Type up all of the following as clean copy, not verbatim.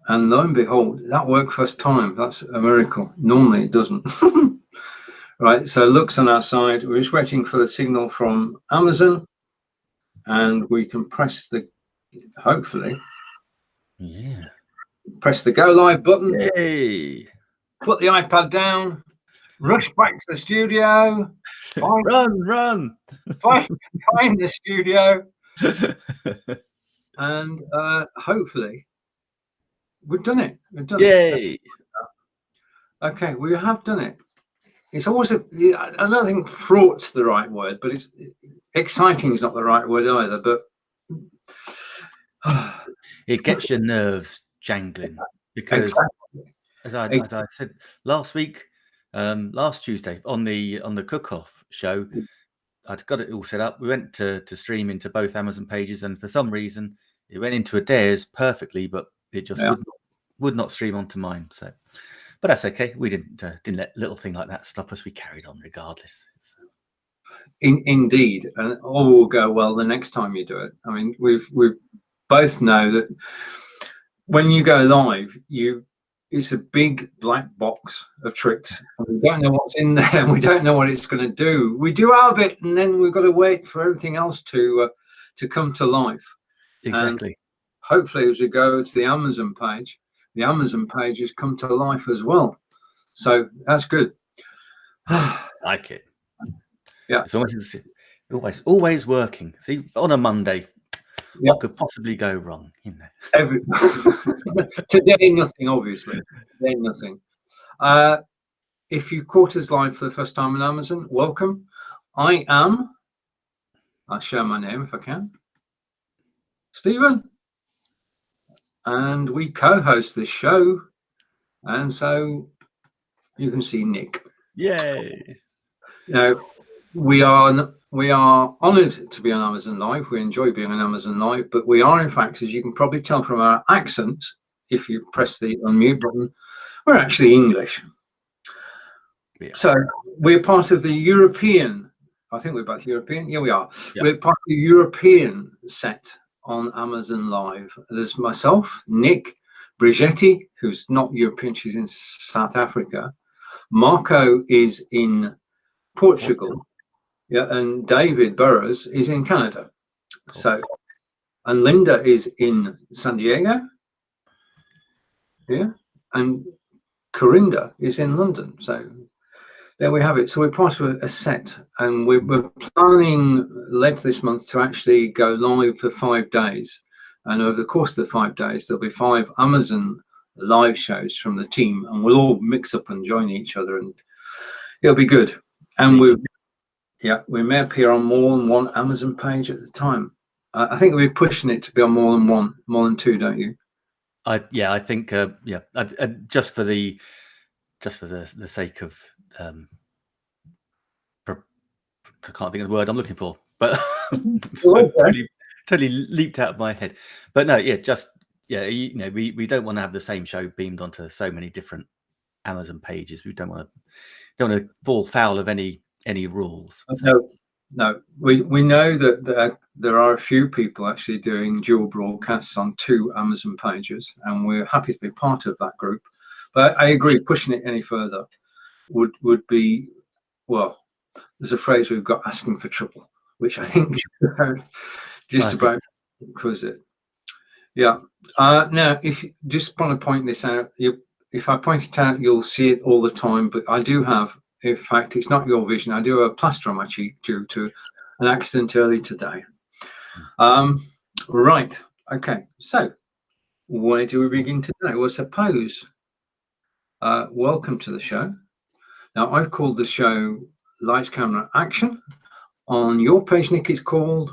And lo and behold, that worked first time. That's a miracle. Normally it doesn't. Right, so looks on our side. We're just waiting for the signal from Amazon, and we can press the, hopefully, press the go live button. Yay! Put the iPad down, rush back to the studio, run, find the studio, and hopefully we've done it. We've done Yay! it. Okay, we have done it. It's always I don't think fraught's the right word, but it's exciting is not the right word either. But it gets your nerves jangling because, as I said last week, last Tuesday on the cook-off show, I'd got it all set up. We went to stream into both Amazon pages, and for some reason, it went into Adair's perfectly, but it just would not stream onto mine. So. But that's okay. We didn't let little thing like that stop us. We carried on regardless. Indeed, and all will go well the next time you do it. I mean, we both know that when you go live, it's a big black box of tricks. We don't know what's in there, and we don't know what it's going to do. We do our bit, and then we've got to wait for everything else to come to life. Exactly. And hopefully, as we go to the Amazon page has come to life as well. So that's good. Like it. Yeah. It's always working. See, on a Monday, what could possibly go wrong? You know. Today, nothing, obviously. Today, nothing. If you caught us live for the first time on Amazon, welcome. I'll share my name if I can. Stephen. And we co-host this show, and so you can see Nick. Yay! Now we are honoured to be on Amazon Live. We enjoy being on Amazon Live, but we are, in fact, as you can probably tell from our accents, if you press the unmute button, we're actually English. Yeah. So we're part of the European. I think we're both European. Yeah, we are. Yeah. We're part of the European set on Amazon Live. There's myself, Nick, Brigetti, who's not European, she's in South Africa. Marco is in Portugal. Yeah, and David Burrows is in Canada. So, and Linda is in San Diego. Yeah, and Corinda is in London. So there we have it. So we're part of a set, and we're planning later this month to actually go live for 5 days. And over the course of the 5 days, there'll be 5 Amazon live shows from the team, and we'll all mix up and join each other, and it'll be good. And we may appear on more than one Amazon page at the time. I think we're pushing it to be on more than 2, don't you? I think just for the sake of I can't think of the word I'm looking for, but totally leaped out of my head. But no, we don't want to have the same show beamed onto so many different Amazon pages. We don't want to fall foul of any rules. No, we know that there are a few people actually doing dual broadcasts on 2 Amazon pages, and we're happy to be part of that group. But I agree, pushing it any further would be, well, there's a phrase we've got, asking for trouble, which I think just about covers it. Yeah. Now, if you just want to point this out, if I point it out, you'll see it all the time. But I do have, in fact, it's not your vision. I do have a plaster on my cheek due to an accident early today. Right. Okay. So where do we begin today? Well, suppose, welcome to the show. Now, I've called the show Lights, Camera, Action. On your page, Nick, it's called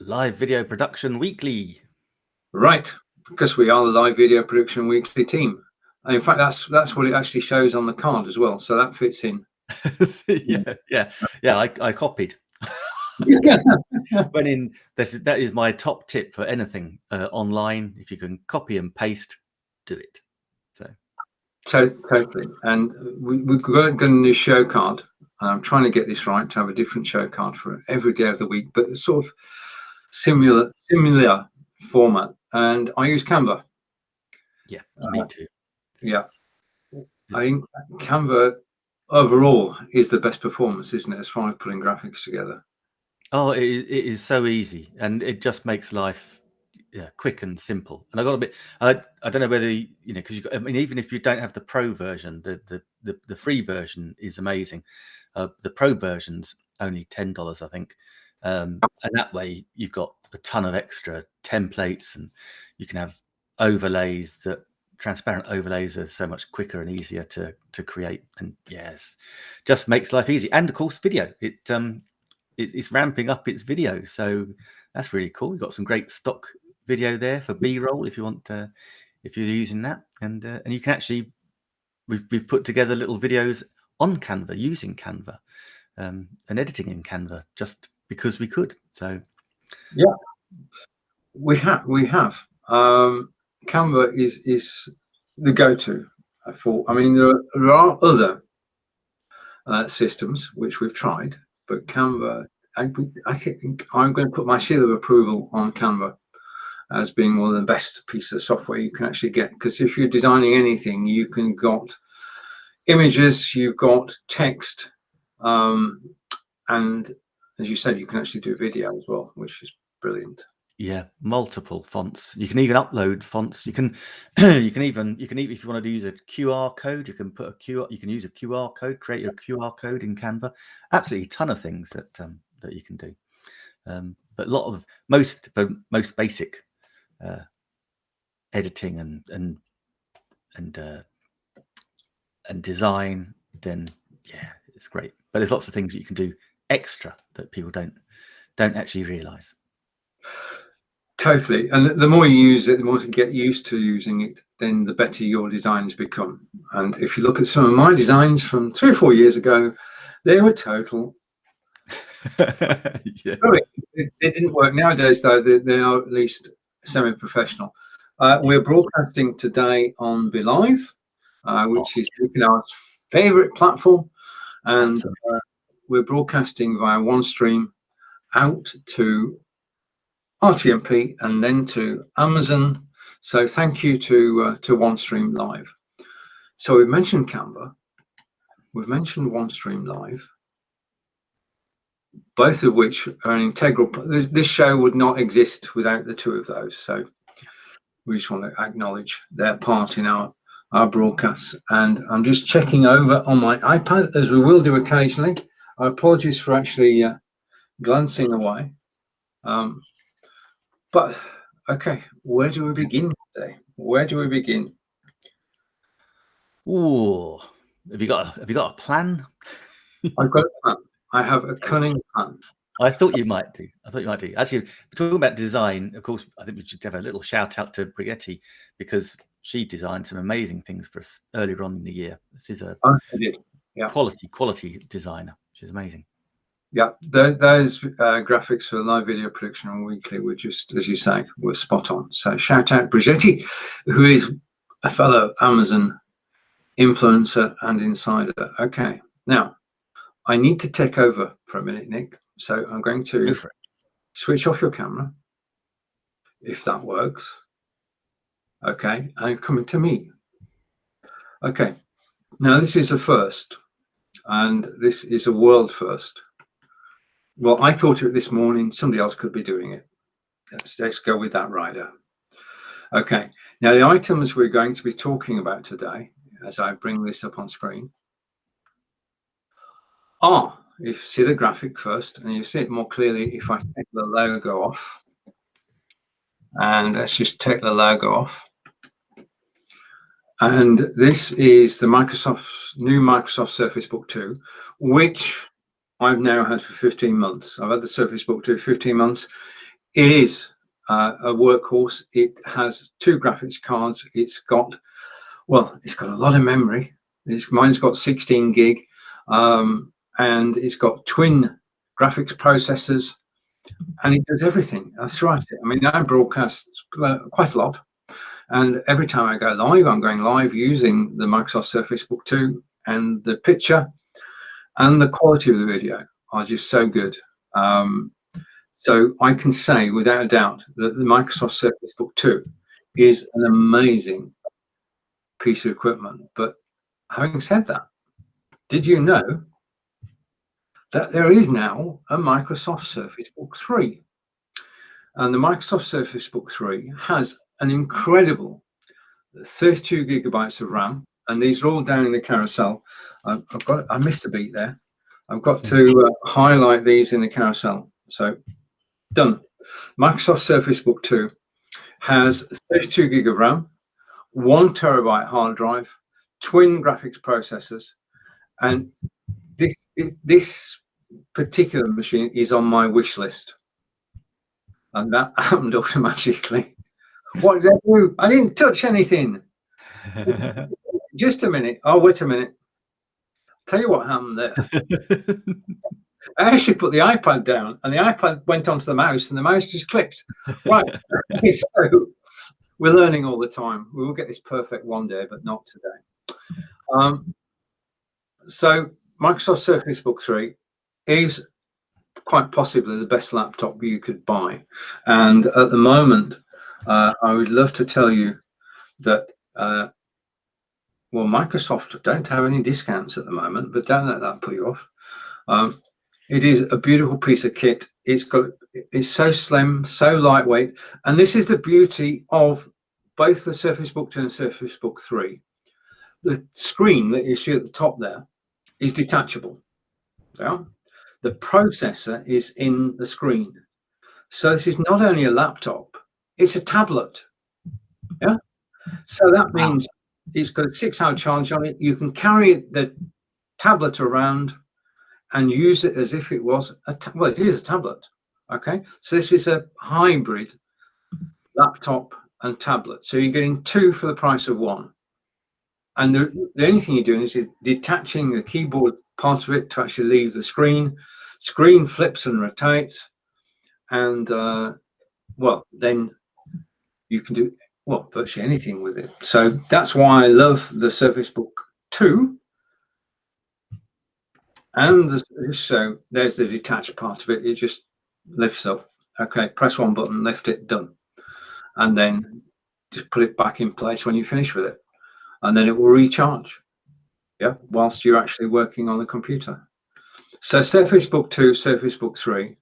Live Video Production Weekly. Right, because we are the Live Video Production Weekly team. And in fact, that's what it actually shows on the card as well. So that fits in. I copied. When in that is my top tip for anything online. If you can copy and paste, do it. So totally. And we've got a new show card. I'm trying to get this right to have a different show card for every day of the week, but it's sort of similar format. And I use Canva. Yeah, me too. Yeah. I think Canva overall is the best performance, isn't it, as far as putting graphics together? Oh, it is so easy, and it just makes life quick and simple. And I got a bit. I don't know whether because I mean, even if you don't have the pro version, the free version is amazing. The pro version's only $10, I think, and that way you've got a ton of extra templates, and you can have overlays that. Transparent overlays are so much quicker and easier to create, and yes, just makes life easy. And of course, video. It's ramping up its video, so that's really cool. We've got some great stock video there for B-roll if you want if you're using that, and you can actually we've put together little videos on Canva using Canva and editing in Canva just because we could. So yeah, we have Canva is the go-to for. I mean, there are other systems which we've tried, but Canva, I think I'm going to put my seal of approval on Canva as being one of the best pieces of software you can actually get. Because if you're designing anything, you can got images, you've got text, and as you said, you can actually do video as well, which is brilliant. yeah, multiple fonts. You can even upload fonts. You can you can even if you want to use a QR code, you can put a QR. You can use a QR code, create your QR code in Canva. Absolutely, a ton of things that that you can do. But a lot of most basic editing and design, then yeah, it's great. But there's lots of things that you can do extra that people don't actually realize. Totally, and the more you use it, the more you get used to using it, then the better your designs become. And if you look at some of my designs from 3 or 4 years ago, they were total. Yeah. It didn't work. Nowadays, though, they are at least semi-professional. We're broadcasting today on Be.Live, which is our favorite platform, and we're broadcasting via OneStream out to RTMP and then to Amazon. So thank you to OneStream Live. So we've mentioned Canva, we've mentioned OneStream Live, both of which are an integral. This show would not exist without the two of those. So we just want to acknowledge their part in our broadcasts. And I'm just checking over on my iPad, as we will do occasionally. Our apologies for actually glancing away. But okay, where do we begin today? Where do we begin? Oh, have you got a plan? I've got a plan. I have a cunning plan. I thought you might do. Actually, talking about design, of course, I think we should have a little shout out to Brigetti because she designed some amazing things for us earlier on in the year. This is a quality designer. She's amazing. Yeah, those graphics for live video production on Weekly were just, as you say, were spot on. So shout out Brigetti, who is a fellow Amazon influencer and insider. Okay, now I need to take over for a minute, Nick. So I'm going to switch off your camera, if that works. Okay, and coming to me. Okay, now this is a first, and this is a world first. Well, I thought of it this morning. Somebody else could be doing it. Let's go with that, Ryder. Okay, now the items we're going to be talking about today, as I bring this up on screen, are, if you see the graphic first, and you see it more clearly if I take the logo off. And let's just take the logo off. And this is the new Microsoft Surface Book 2, which I've now had for 15 months. I've had the Surface Book 2 for 15 months. It is a workhorse. It has 2 graphics cards. It's got a lot of memory. Mine's got 16 gig, and it's got twin graphics processors, and it does everything. That's right. I mean, I broadcast quite a lot. And every time I go live, I'm going live using the Microsoft Surface Book 2, and the picture and the quality of the video are just so good. So I can say without a doubt that the Microsoft Surface Book 2 is an amazing piece of equipment. But having said that, did you know that there is now a Microsoft Surface Book 3? And the Microsoft Surface Book 3 has an incredible 32 gigabytes of RAM, and these are all down in the carousel. I missed a beat there. I've got to highlight these in the carousel. So done. Microsoft Surface Book 2 has 32 gig of RAM, 1 terabyte hard drive, twin graphics processors, and this particular machine is on my wish list. And that happened automatically. What did I do? I didn't touch anything. Just a minute. Oh, wait a minute. Tell you what happened there. I actually put the iPad down, and the iPad went onto the mouse, and the mouse just clicked. Right. So we're learning all the time. We will get this perfect one day, but not today. So Microsoft Surface Book 3 is quite possibly the best laptop you could buy. And at the moment, I would love to tell you that, well, Microsoft don't have any discounts at the moment, but don't let that put you off. It is a beautiful piece of kit. It's so slim, so lightweight. And this is the beauty of both the Surface Book 2 and Surface Book 3. The screen that you see at the top there is detachable. Yeah? The processor is in the screen. So this is not only a laptop, it's a tablet. Yeah. So that means it's got a 6-hour charge on it. You can carry the tablet around and use it as if it was well, it is a tablet. Okay. So this is a hybrid laptop and tablet. So you're getting 2 for the price of 1. And the only thing you're doing is you're detaching the keyboard part of it to actually leave the screen. Screen flips and rotates, and well, then you can do virtually anything with it. So that's why I love the Surface Book 2. And so there's the detached part of it. It just lifts up. Okay, press one button, lift it, done. And then just put it back in place when you finish with it. And then it will recharge, yeah, whilst you're actually working on the computer. So Surface Book 2, Surface Book 3.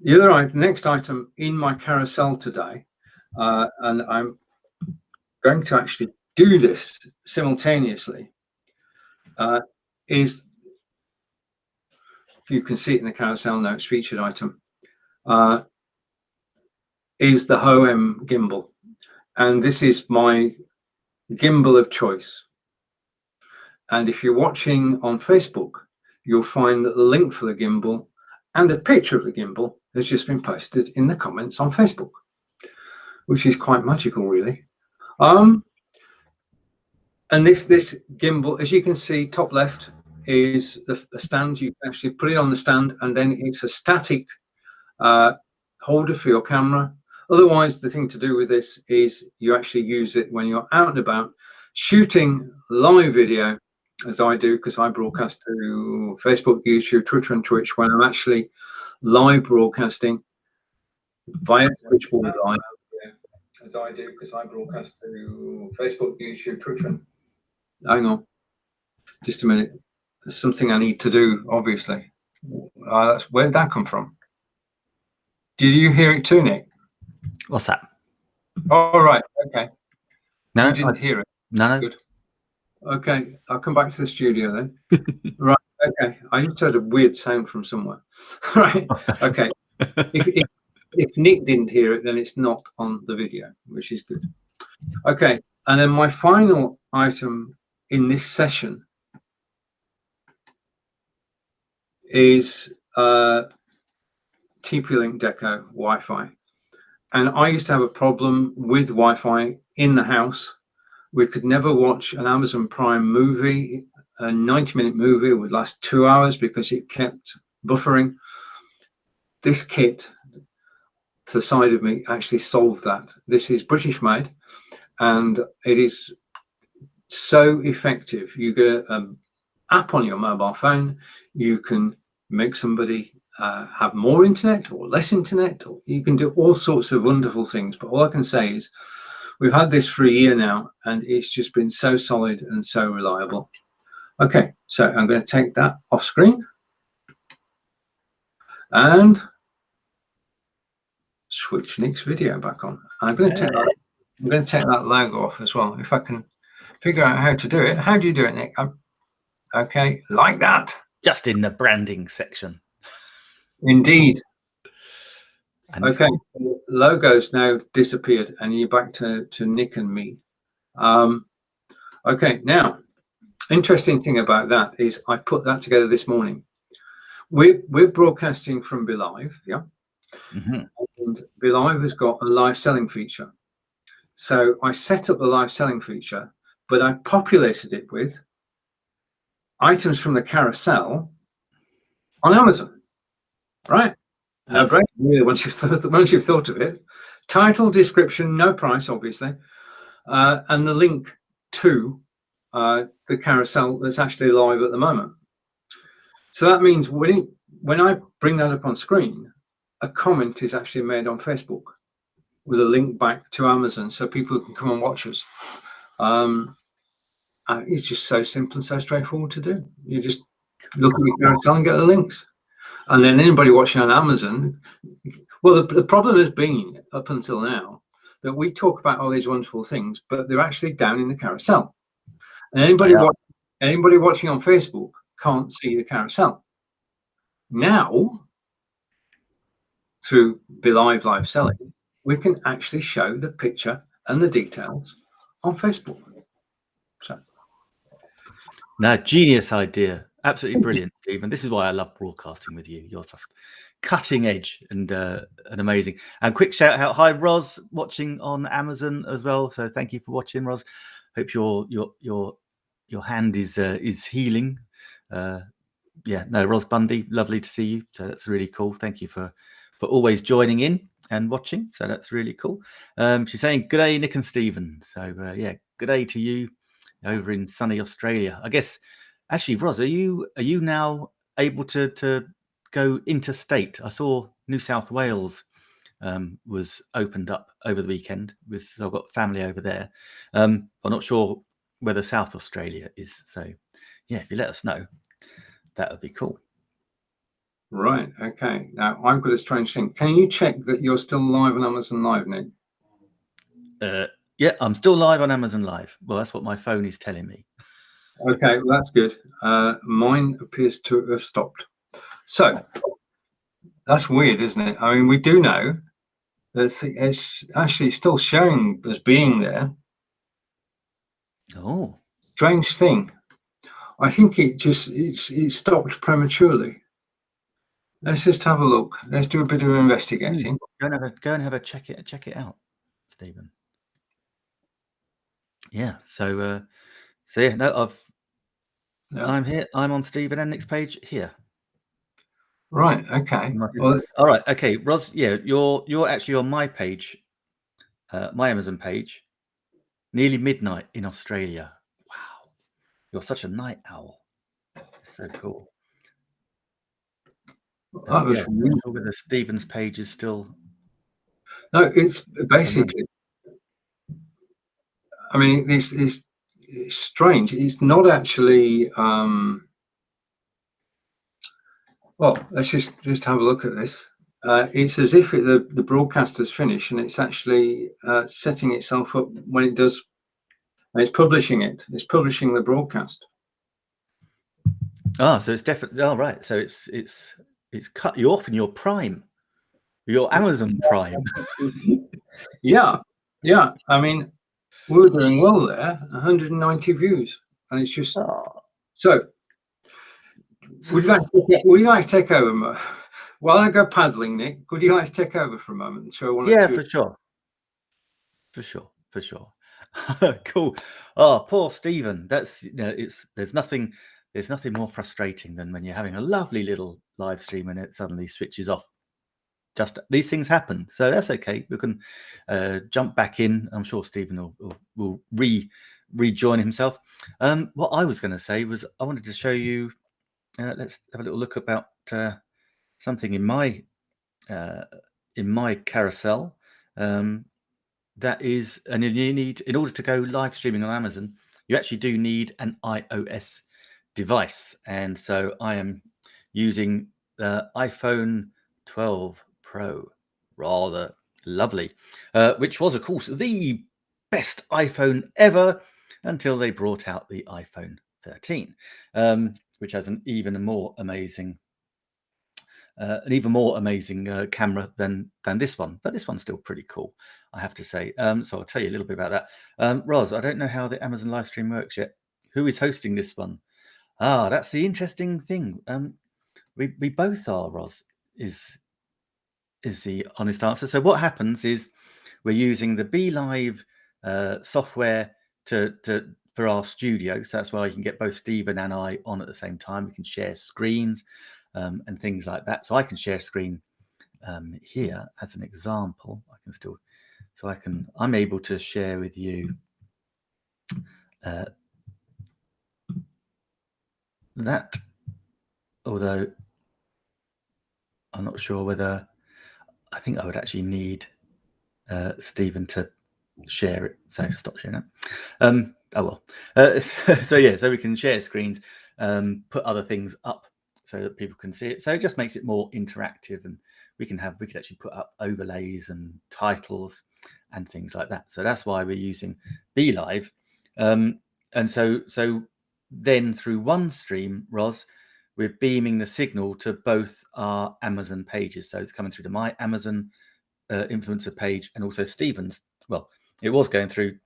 The next item in my carousel today, and I'm going to actually do this simultaneously, is, you can see it in the carousel notes, featured item, is the HOEM gimbal. And this is my gimbal of choice. And if you're watching on Facebook, you'll find that the link for the gimbal and a picture of the gimbal has just been posted in the comments on Facebook, which is quite magical, really. And this gimbal, as you can see, top left is the stand. You can actually put it on the stand, and then it's a static holder for your camera. Otherwise, the thing to do with this is you actually use it when you're out and about shooting live video, as I do, because I broadcast to Facebook, YouTube, Twitter, and Twitch when I'm actually live broadcasting via Switchboard Live, as I do, because I broadcast to Facebook, YouTube, Twitter, and hang on, just a minute. There's something I need to do, obviously. Where did that come from? Did you hear it too, Nick? What's that? All right. Okay. No, you didn't hear it. No. Good. Okay, I'll come back to the studio then. Right. Okay. I just heard a weird sound from somewhere. Right. Okay. If Nick didn't hear it, then it's not on the video, which is good. Okay. And then my final item in this session is TP-Link Deco Wi-Fi. And I used to have a problem with Wi-Fi in the house. We could never watch an Amazon Prime movie. A 90-minute movie would last 2 hours because it kept buffering. This kit to the side of me actually solved that. This is British made, and it is so effective. You get an app on your mobile phone. You can make somebody have more internet or less internet, or you can do all sorts of wonderful things. But all I can say is, We've had this for a year now, and it's just been so solid and so reliable. Okay, so I'm going to take that off screen and switch Nick's video back on. I'm going to take that logo off as well. If I can figure out how to do it. How do you do it, Nick? Okay, like that. Just in the branding section. Indeed. And okay, logo's now disappeared, and you're back to Nick and me. Okay, now, interesting thing about that is I put that together this morning. We're broadcasting from Be.Live, yeah? Mm-hmm. And Be.Live has got a live selling feature. So I set up the live selling feature, but I populated it with items from the carousel on Amazon, right? No brainer, really, once you've thought of it. Title, description, no price, obviously, and the link to the carousel that's actually live at the moment. So that means when I bring that up on screen, a comment is actually made on Facebook with a link back to Amazon, so people can come and watch us. It's just so simple and so straightforward to do. You just look at your carousel and get the links. And then anybody watching on Amazon, well, the problem has been up until now that we talk about all these wonderful things, but they're actually down in the carousel. And anybody watching on Facebook can't see the carousel. Now, through Be.Live live selling, we can actually show the picture and the details on Facebook. So, no, genius idea. Absolutely brilliant, Stephen. This is why I love broadcasting with you. You're just cutting edge and amazing. And quick shout out, hi Ros, watching on Amazon as well. So thank you for watching, Ros. Hope your hand is healing. Yeah, no, Ros Bundy, lovely to see you. So that's really cool. Thank you for always joining in and watching. So that's really cool. She's saying good day, Nick and Stephen. So yeah, good day to you over in sunny Australia. I guess actually, Ros, are you now able to go interstate? I saw New South Wales was opened up over the weekend. I've got family over there. I'm not sure whether South Australia is. So yeah, if you let us know, that would be cool. Right. Okay. Now I've got a strange thing. Can you check that you're still live on Amazon Live, Nick? Yeah, I'm still live on Amazon Live. Well, that's what my phone is telling me. Okay, well, that's good. Mine appears to have stopped. So that's weird, isn't it? I mean, we do know that it's actually still showing as being there. Oh, strange thing. I think it stopped prematurely. Let's just have a look. Let's do a bit of investigating. Go and have a check it out, Stephen. Yeah. So yeah, no, I'm here. I'm on Stephen and Nick's page here. Right. Okay. Well, all right. Okay, Ros. Yeah, you're actually on my page, my Amazon page, nearly midnight in Australia. Wow, you're such a night owl. It's so cool. That was yeah, I'm sure whether Stephen's page is still. No, it's basically. I mean, it's strange. It's not actually. Well, let's just have a look at this. It's as if the broadcast has finished, and it's actually setting itself up when it does. And it's publishing it. It's publishing the broadcast. Ah, so it's definitely. Oh, right. So it's cut you off in your prime, your Amazon Prime. Yeah. I mean, we're doing well there. 190 views, and it's just so. Would you like to take over? While I go paddling, Nick, would you like to take over for a moment and show one? Yeah, for sure. Cool. Oh, poor Stephen. That's there's nothing more frustrating than when you're having a lovely little live stream and it suddenly switches off. Just these things happen, so that's okay. We can jump back in. I'm sure Stephen will rejoin himself. What I was going to say was I wanted to show you. Let's have a little look about something in my carousel. that is, and you need, in order to go live streaming on Amazon, you actually do need an iOS device. And so I am using the iPhone 12 Pro, rather lovely, which was, of course, the best iPhone ever until they brought out the iPhone 13, which has an even more amazing camera than this one, but this one's still pretty cool, I have to say. So I'll tell you a little bit about that. Roz, I don't know how the Amazon live stream works yet. Who is hosting this one? That's the interesting thing. We both are, Roz, is the honest answer. So what happens is we're using the Be.Live software for our studio. So that's why you can get both Stephen and I on at the same time. We can share screens and things like that. So I can share screen here as an example. I'm able to share with you that, although I'm not sure whether, I think I would actually need Stephen to share it. So stop sharing it. Oh well. So we can share screens, put other things up so that people can see it. So it just makes it more interactive, and we could actually put up overlays and titles and things like that. So that's why we're using Be.Live. And so then through one stream, Roz, we're beaming the signal to both our Amazon pages. So it's coming through to my Amazon influencer page and also Stephen's. Well, it was going through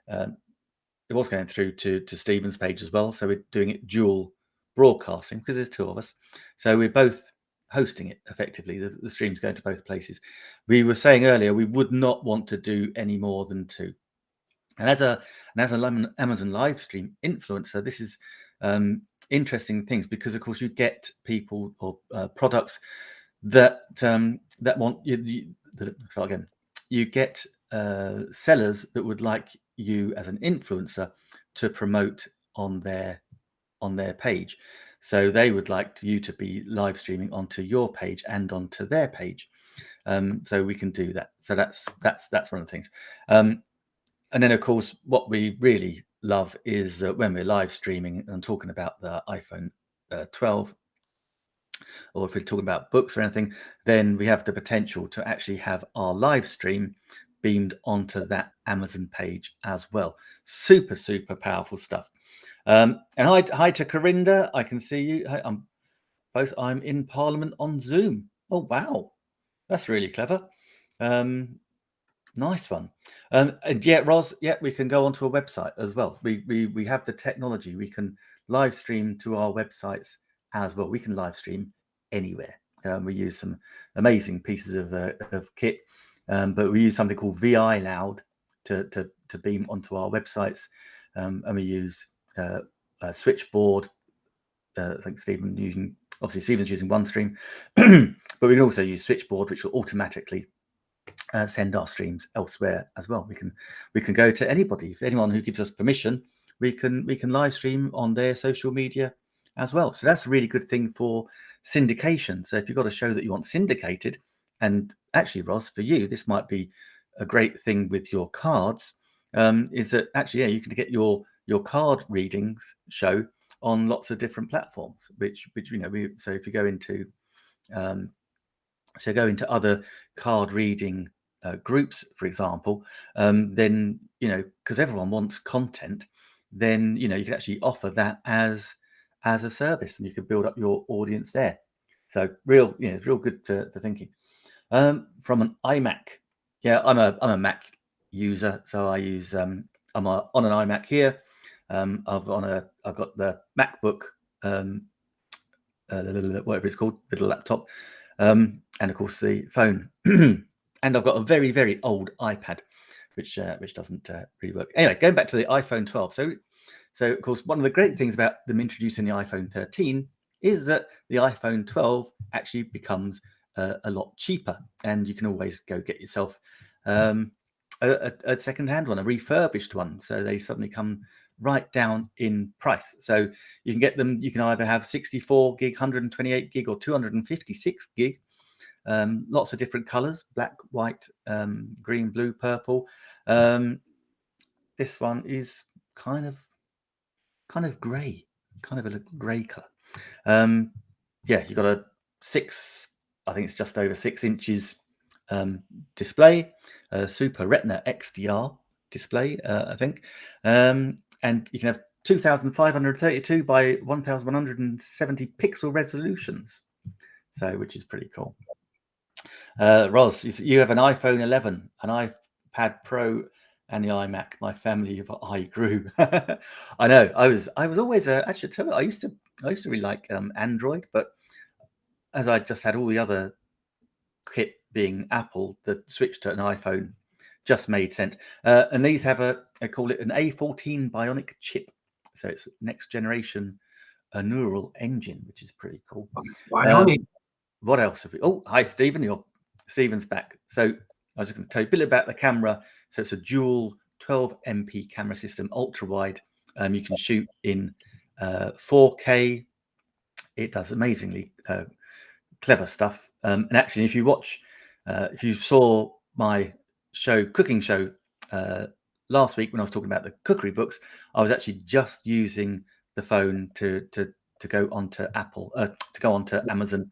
to Stephen's page as well. So we're doing it dual broadcasting because there's two of us. So we're both hosting it effectively. The stream's going to both places. We were saying earlier we would not want to do any more than two. And as an Amazon live stream influencer, this is interesting things because, of course, you get people or products that want you. So again, you get sellers that would like you as an influencer to promote on their page. So they would like you to be live streaming onto your page and onto their page. So we can do that. So that's one of the things. And then, of course, what we really love is when we're live streaming and talking about the iPhone 12, or if we're talking about books or anything, then we have the potential to actually have our live stream beamed onto that Amazon page as well. Super, super powerful stuff. And hi to Corinda. I can see you. I'm in Parliament on Zoom. Oh, wow. That's really clever. Nice one. And yeah, Roz, we can go onto a website as well. We have the technology. We can live stream to our websites as well. We can live stream anywhere. We use some amazing pieces of kit, but we use something called VI Loud to beam onto our websites, and we use a switchboard. I think Stephen's using OneStream, but we can also use switchboard, which will automatically send our streams elsewhere as well. We can go to anybody, if anyone who gives us permission, we can live stream on their social media as well. So that's a really good thing for syndication. So if you've got a show that you want syndicated, and actually, Ross, for you, this might be a great thing with your cards, is that actually, you can get your card readings show on lots of different platforms, which so if you go into other card reading groups, for example, then because everyone wants content, then you can actually offer that as a service, and you can build up your audience there. So it's real good to thinking. From an iMac, I'm a Mac user, so I use I'm on an iMac here. I've got the MacBook, whatever it's called, little laptop, and of course the phone. And I've got a very, very old iPad, which doesn't really work. Anyway, going back to the iPhone 12. So of course, one of the great things about them introducing the iPhone 13 is that the iPhone 12 actually becomes a lot cheaper, and you can always go get yourself a second-hand one, a refurbished one. So they suddenly come right down in price. So you can either have 64 gig, 128 gig, or 256 gig. Lots of different colors: black, white, green, blue, purple. This one is kind of grey, kind of a grey color. Yeah, you've got a 6, I think it's just over 6 inches display, Super Retina XDR display, I think, and you can have 2532 by 1170 pixel resolutions, so which is pretty cool. Ros, you have an iPhone 11, an iPad Pro, and the iMac. My family of I grew. I know. I was always actually. I used to really like Android, but as I just had all the other kit being Apple, the switch to an iPhone just made sense. And these have I call it an A14 Bionic chip, so it's next generation neural engine, which is pretty cool. Bionic. What else have we? Oh, hi, Stephen. Stephen's back. So I was just going to tell you a bit about the camera. So it's a dual 12 MP camera system, ultra wide. You can shoot in 4K. It does amazingly clever stuff. And actually, if you saw my cooking show last week when I was talking about the cookery books, I was actually just using the phone to go onto Amazon,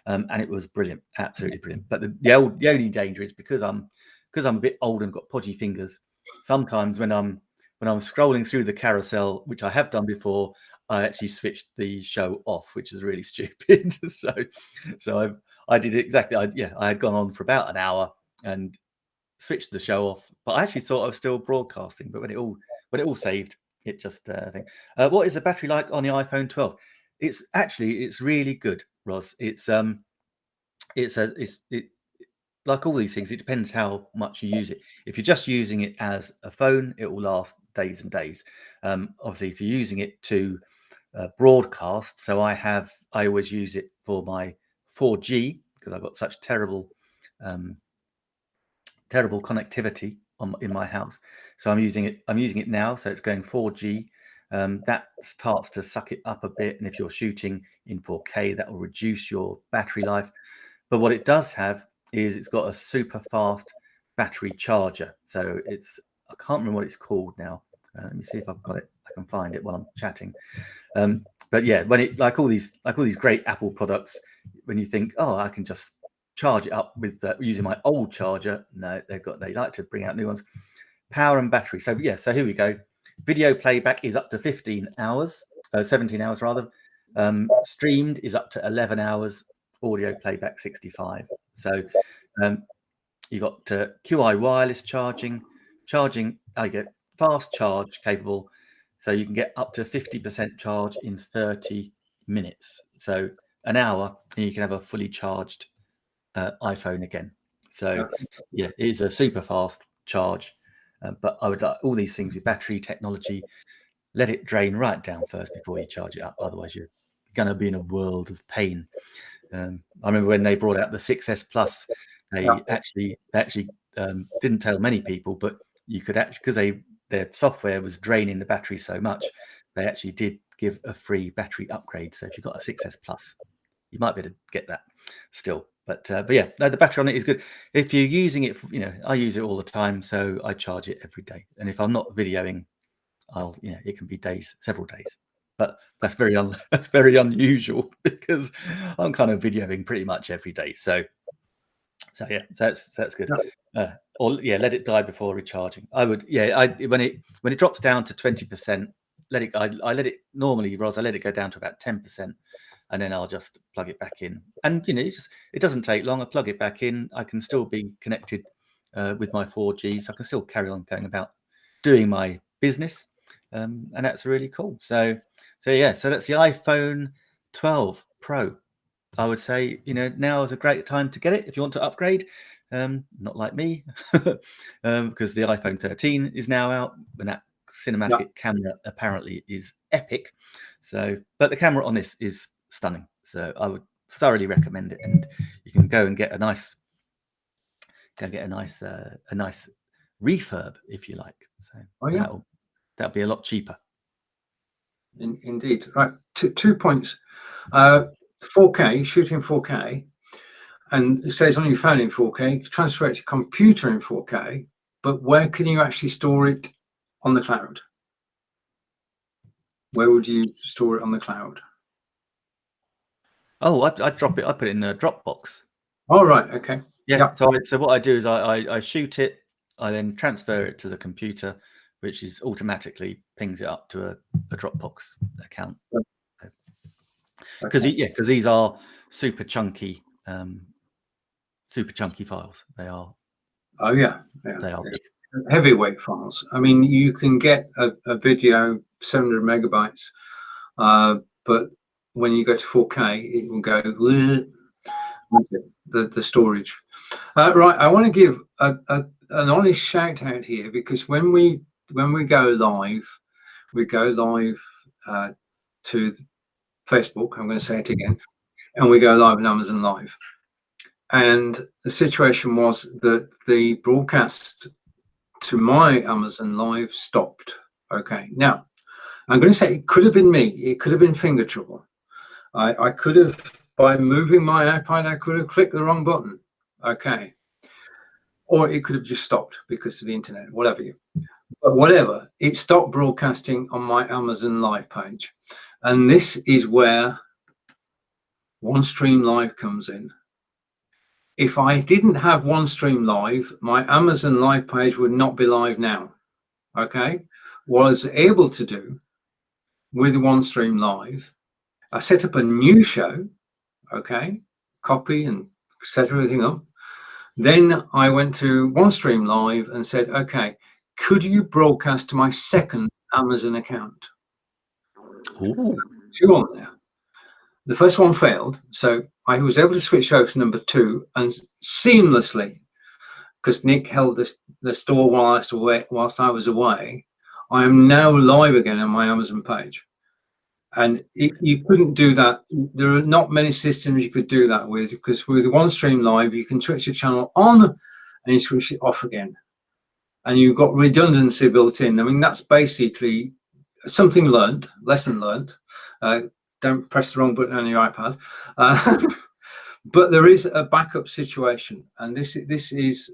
and it was brilliant, absolutely brilliant. But the only danger is because I'm a bit old and got podgy fingers. Sometimes when I'm scrolling through the carousel, which I have done before, I actually switched the show off, which is really stupid. so I did exactly. I had gone on for about an hour and switched the show off, but I actually thought I was still broadcasting. But when it all saved, it just thing. What is the battery like on the iPhone 12? It's really good, Ros. It's like all these things. It depends how much you use it. If you're just using it as a phone, it will last days and days. Obviously, if you're using it to broadcast, so I always use it for my 4G because I've got such terrible connectivity in my house. So I'm using it now. So it's going 4G. That starts to suck it up a bit, and if you're shooting in 4K, that will reduce your battery life. But what it does have is it's got a super fast battery charger. So I can't remember what it's called now. Let me see if I've got it. I can find it while I'm chatting. But yeah, when it like all these great Apple products, when you think, oh, I can just charge it up with using my old charger, no, they like to bring out new ones. Power and battery. So yeah, so here we go. Video playback is up to 17 hours rather. Streamed is up to 11 hours. Audio playback 65. So you got QI wireless charging. I get fast charge capable, so you can get up to 50% charge in 30 minutes. So an hour, and you can have a fully charged iPhone again. So yeah, it is a super fast charge. But I would like all these things with battery technology. Let it drain right down first before you charge it up. Otherwise, you're going to be in a world of pain. I remember when they brought out the 6S Plus, they actually didn't tell many people, but you could actually, because their software was draining the battery so much, they actually did give a free battery upgrade. So if you've got a 6S Plus, you might be able to get that still. But yeah, no, the battery on it is good. If you're using it, I use it all the time, so I charge it every day. And if I'm not videoing, it can be several days. But that's very unusual because I'm kind of videoing pretty much every day. So yeah, that's good. Or let it die before recharging. I would, when it drops down to 20%, I let it normally, Ros, I let it go down to about 10%, and then I'll just plug it back in. And it doesn't take long. I plug it back in. I can still be connected with my 4G, so I can still carry on going about doing my business, and that's really cool. So that's the iPhone 12 Pro. I would say, now is a great time to get it if you want to upgrade. Not like me, because the iPhone 13 is now out, and that cinematic camera apparently is epic. So, but the camera on this is stunning. So I would thoroughly recommend it, and you can go and get a nice refurb if you like. So that'll be a lot cheaper. Indeed. Right. Two points. 4K, shooting 4K. and it says on your phone in 4K, transfer it to computer in 4K, but where can you actually store it on the cloud? Where would you store it on the cloud? Oh, I drop it. I put it in a Dropbox. Oh, right. Okay. Yeah. So what I do is I shoot it. I then transfer it to the computer, which is automatically pings it up to a Dropbox account. Because these are super chunky files. They are. Oh yeah. They are big. Heavyweight files. I mean, you can get a video 700 megabytes, but when you go to 4K, it will go the storage. Right. I want to give an honest shout out here, because when we go live, we go live to Facebook. I'm going to say it again, and we go live on Amazon Live. And the situation was that the broadcast to my Amazon Live stopped. Okay, now I'm going to say it could have been me. It could have been finger trouble. I could have, by moving my iPad, I could have clicked the wrong button. Okay, or it could have just stopped because of the internet, whatever. But whatever, it stopped broadcasting on my Amazon Live page, and this is where OneStream Live comes in. If I didn't have OneStream Live, my Amazon Live page would not be live now. Okay, what I was able to do with OneStream Live, I set up a new show. Okay, copy and set everything up. Then I went to OneStream Live and said, okay, could you broadcast to my second Amazon account? Ooh. Two on there. The first one failed, so I was able to switch over to number 2 and seamlessly, because Nick held the store whilst I was away, I am now live again on my Amazon page. And you couldn't do that. There are not many systems you could do that with, because with OneStream Live, you can switch your channel on and you switch it off again. And you've got redundancy built in. I mean, that's basically something learned, lesson learned. Don't press the wrong button on your iPad. But there is a backup situation. And this is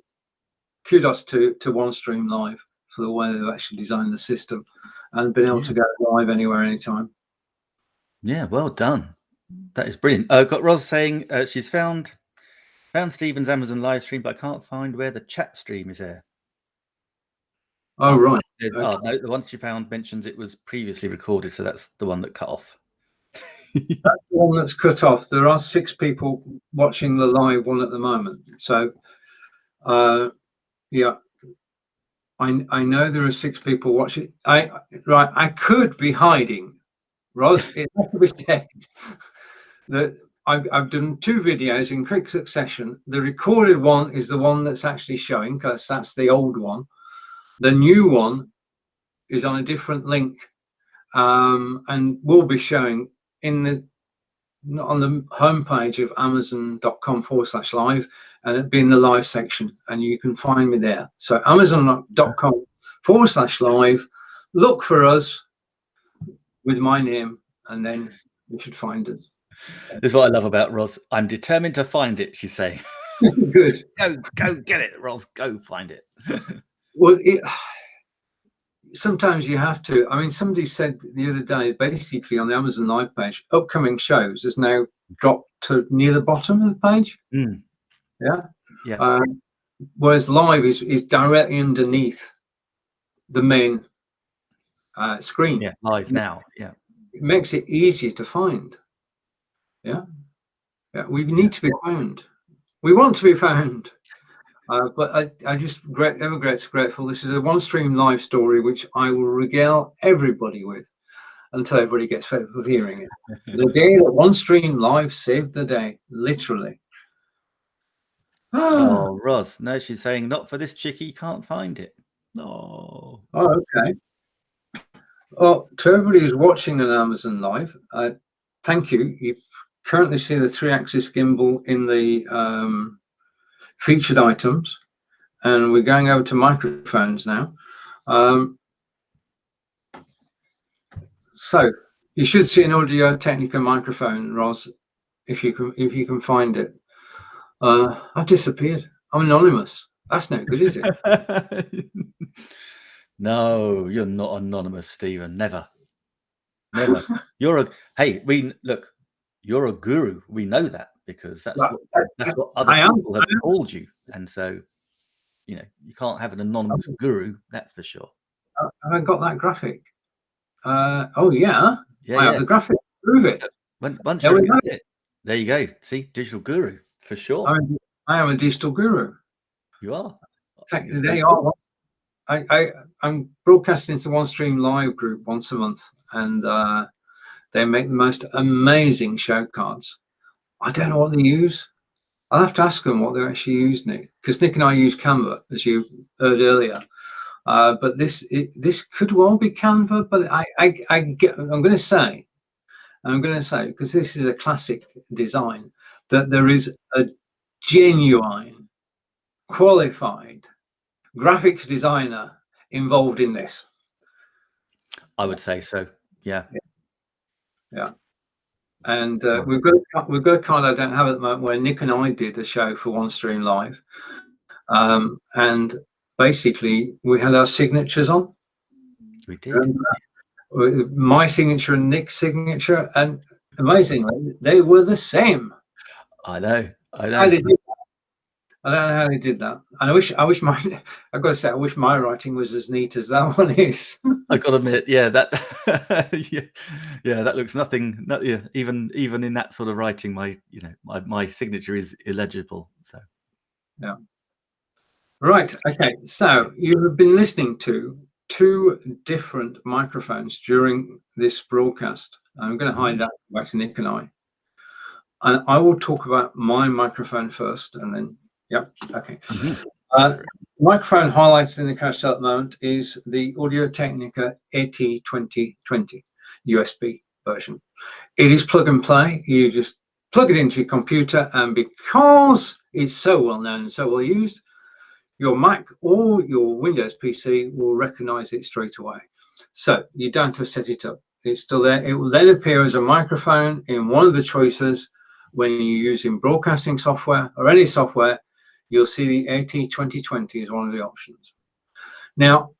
kudos to OneStream Live for the way they've actually designed the system and been able to go live anywhere, anytime. Yeah, well done. That is brilliant. Got Roz saying she's found Stephen's Amazon live stream, but I can't find where the chat stream is there. Oh, right. Okay. Oh, no, the one she found mentions it was previously recorded, so that's the one that cut off. That's the one that's cut off. There are 6 people watching the live one at the moment. So, yeah, I know there are 6 people watching. I could be hiding. Roz, it has to be said that I've done 2 videos in quick succession. The recorded one is the one that's actually showing, because that's the old one. The new one is on a different link, and will be showing on the homepage of amazon.com/live, and it'll be in the live section, and you can find me there. So amazon.com/live, look for us with my name, and then you should find us. This is what I love about Roz. I'm determined to find it, she's saying. Good. Go get it, Roz. Go find it. Well, sometimes you have to. I mean, somebody said the other day, basically on the Amazon Live page, upcoming shows is now dropped to near the bottom of the page. Mm. Yeah. Whereas live is directly underneath the main screen. Yeah, live now. Yeah. It makes it easier to find. Yeah. We need to be found. We want to be found. But I just ever grateful. This is a OneStream Live story, which I will regale everybody with until everybody gets fed up of hearing it. The day that OneStream Live saved the day, literally. Oh, Roz. No, she's saying not for this chickie, can't find it. Oh. Oh, okay. Well, to everybody who's watching on Amazon Live, thank you. You currently see the 3-axis gimbal in the featured items, and we're going over to microphones now. So you should see an Audio Technica microphone, Roz, if you can find it. I've disappeared. I'm anonymous. That's no good, is it? No, you're not anonymous, Stephen. Never. You're a guru. We know that because that's what other people have called you. And so, you can't have an anonymous guru, that's for sure. Have I got that graphic? Oh yeah. I have the graphic. Prove it. Once you're it, there you go. See, digital guru for sure. I am a digital guru. You are. They are. I'm broadcasting to OneStream Live group once a month, and they make the most amazing show cards. I don't know what they use. I'll have to ask them what they actually use, Nick, because Nick and I use Canva, as you heard earlier. But this could well be Canva, but I'm going to say, because this is a classic design, that there is a genuine, qualified graphics designer involved in this. I would say so. Yeah. And we've got a card I don't have at the moment where Nick and I did a show for OneStream Live, and basically we had our signatures on. We did. My signature and Nick's signature, and amazingly, they were the same. I know. I don't know how they did that. And I wish my I've got to say, I wish my writing was as neat as that one is. I got to admit, that that looks nothing. Even in that sort of writing, my signature is illegible. So yeah. Right. Okay. So you have been listening to 2 different microphones during this broadcast. I'm going to hide that back to Nick and I. And I will talk about my microphone first, and then okay. Microphone highlighted in the cache at the moment is the Audio Technica AT2020 USB version. It is plug and play. You just plug it into your computer, and because it's so well known and so well used, your Mac or your Windows PC will recognize it straight away. So you don't have to set it up. It's still there. It will then appear as a microphone in one of the choices when you're using broadcasting software or any software. You'll see the AT2020 as one of the options. Now,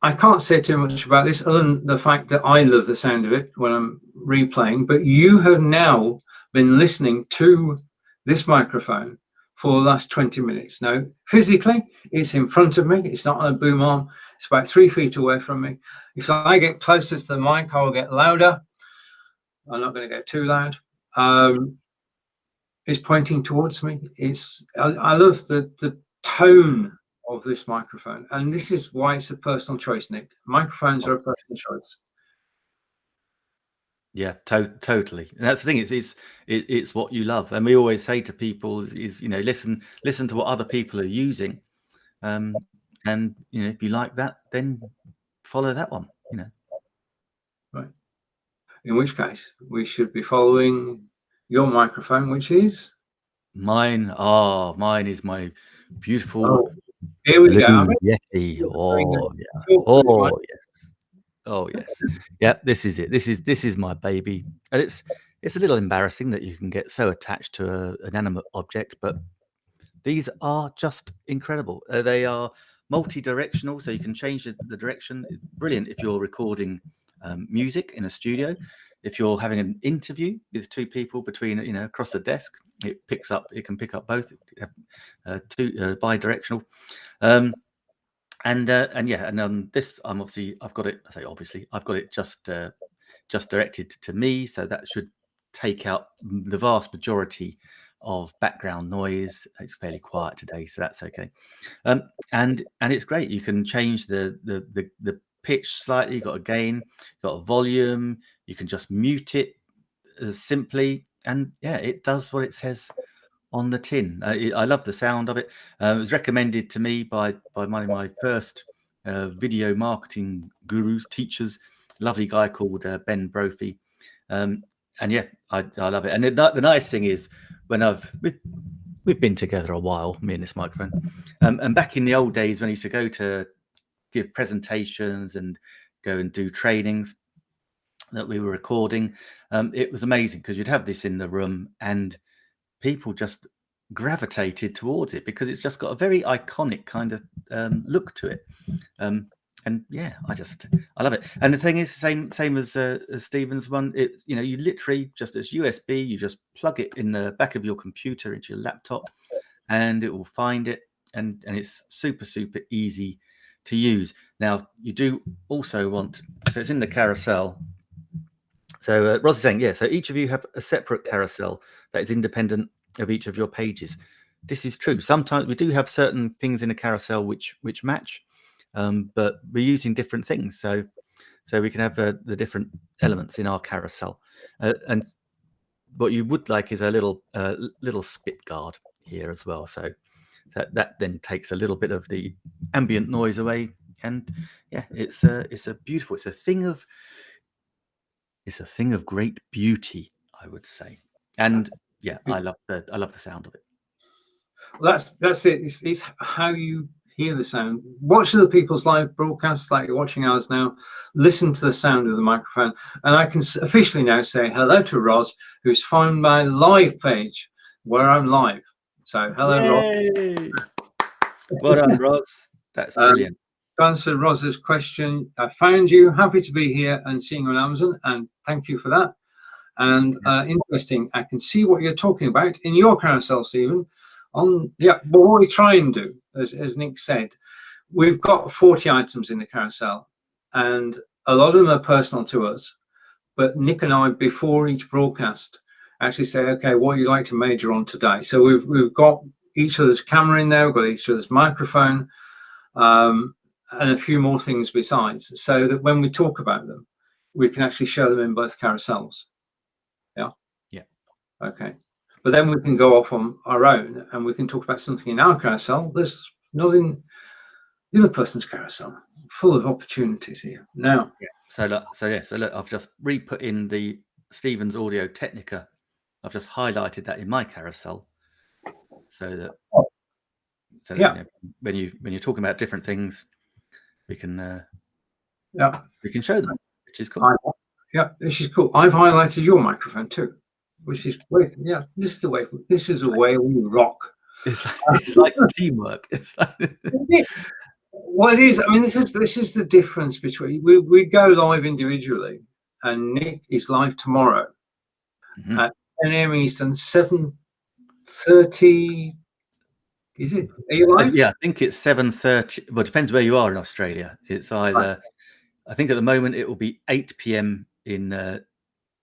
I can't say too much about this other than the fact that I love the sound of it when I'm replaying, but you have now been listening to this microphone for the last 20 minutes. Now, physically, it's in front of me. It's not on a boom arm. It's about 3 feet away from me. If I get closer to the mic, I will get louder. I'm not going to get too loud. It's pointing towards me. I love the tone of this microphone, and this is why it's a personal choice, Nick. Microphones are a personal choice. Yeah, totally. And that's the thing. It's what you love, and we always say to people is listen to what other people are using, and if you like that, then follow that one. Right. In which case, we should be following your microphone, which is mine. Mine is my beautiful. Here we go. Yeti. Oh yes. Yeah, this is it. This is my baby. And it's a little embarrassing that you can get so attached to an inanimate object, but these are just incredible. They are multi-directional, so you can change the direction. Brilliant if you're recording music in a studio. If you're having an interview with 2 people between across a desk, it can pick up both. Bi-directional. And this, I've got it just directed to me, so that should take out the vast majority of background noise. It's fairly quiet today, so that's okay. And it's great. You can change the pitch slightly. You've got a gain, you've got a volume. You can just mute it simply, and it does what it says on the tin. I love the sound of it. It was recommended to me by one of my first video marketing gurus, teachers, lovely guy called Ben Brophy. I love it. And the nice thing is, when we've been together a while, me and this microphone, and back in the old days when I used to go to give presentations and go and do trainings that we were recording, it was amazing because you'd have this in the room and people just gravitated towards it because it's just got a very iconic kind of look to it. And yeah, I love it. And the thing is, same as Stephen's one. You literally just as USB, you just plug it in the back of your computer into your laptop, and it will find it, and it's super easy to use. Now you do also want, so it's in the carousel. So Ross is saying, yeah. So each of you have a separate carousel that is independent of each of your pages. This is true. Sometimes we do have certain things in a carousel which match. But we're using different things, so we can have the different elements in our carousel. And what you would like is a little spit guard here as well, so that then takes a little bit of the ambient noise away. And yeah, it's a beautiful. It's a thing of great beauty, I would say. And yeah, I love the sound of it. Well, that's it. It's how you hear the sound. Watch other people's live broadcasts like you're watching ours now. Listen to the sound of the microphone. And I can officially now say hello to Roz, who's found my live page where I'm live. So hello, Yay! Roz. Well done, Roz. That's brilliant. To answer Roz's question, I found you. Happy to be here and seeing you on Amazon, and thank you for that. And interesting, I can see what you're talking about in your carousel, Stephen. But what we try and do, as Nick said, we've got 40 items in the carousel, and a lot of them are personal to us. But Nick and I, before each broadcast, actually say, okay, what would you like to major on today? So we've got each other's camera in there, we've got each other's microphone, and a few more things besides, so that when we talk about them, we can actually show them in both carousels. Yeah. Okay. But then we can go off on our own and we can talk about something in our carousel there's not in the other person's carousel. Full of opportunities here. Now. Yeah. So look, I've just re-put in the Stephen's Audio Technica. I've just highlighted that in my carousel, so that when you're talking about different things, we can show them, which is cool. This is cool. I've highlighted your microphone too, which is great. Yeah, this is the way we rock. It's like teamwork. Well, it is. I mean, this is the difference between we go live individually, and Nick is live tomorrow at 10 a.m. Eastern, 7:30. Is it? Are you live? Yeah, I think it's 7:30. Well, it depends where you are in Australia. It's either, I think at the moment it will be 8 p.m. in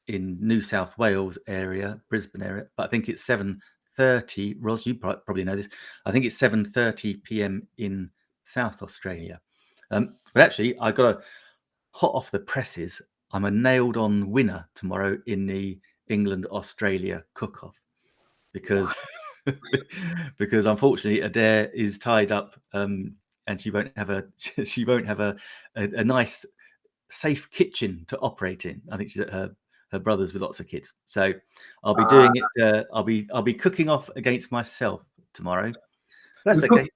New South Wales area, Brisbane area, but I think it's 7:30. Ross, you probably know this. I think it's 7:30 p.m. in South Australia. But actually, I got a hot off the presses. I'm a nailed-on winner tomorrow in the England-Australia cook-off because unfortunately Adair is tied up, and she won't have a nice safe kitchen to operate in. I think she's at her brother's with lots of kids, so I'll be doing it. I'll be cooking off against myself tomorrow. That's okay.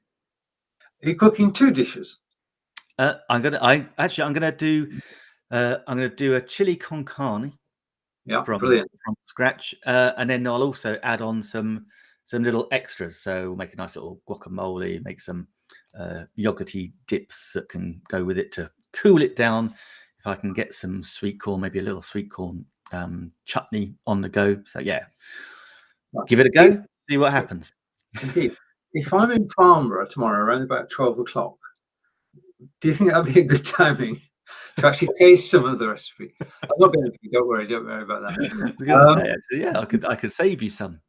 Are you cooking two dishes? I'm gonna do a chili con carne. Yeah, from scratch, and then I'll also add on some little extras. So we'll make a nice little guacamole, make some yogurty dips that can go with it to cool it down. If I can get some sweet corn, maybe a little sweet corn chutney on the go. So yeah, give it a go, see what happens. Indeed. If I'm in Farnborough tomorrow around about 12 o'clock, do you think that'd be a good timing to actually taste some of the recipe? I'm not going to. Don't worry about that. I was going to say, actually, yeah, I could save you some.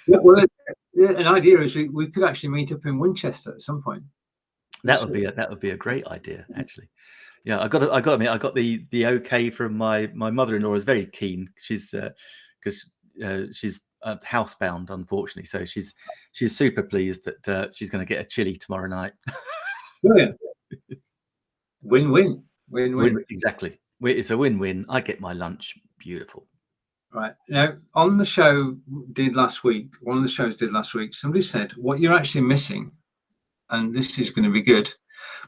Well, an idea is we could actually meet up in Winchester at some point. That would be a great idea, actually. Yeah, I got to admit, I got the okay from my mother-in-law. Is very keen. She's because she's housebound, unfortunately, so she's super pleased that she's going to get a chili tomorrow night. Brilliant. Win-win. Exactly. It's a win-win. I get my lunch. Beautiful. Right. Now, on the show did last week, somebody said, what you're actually missing, and this is going to be good.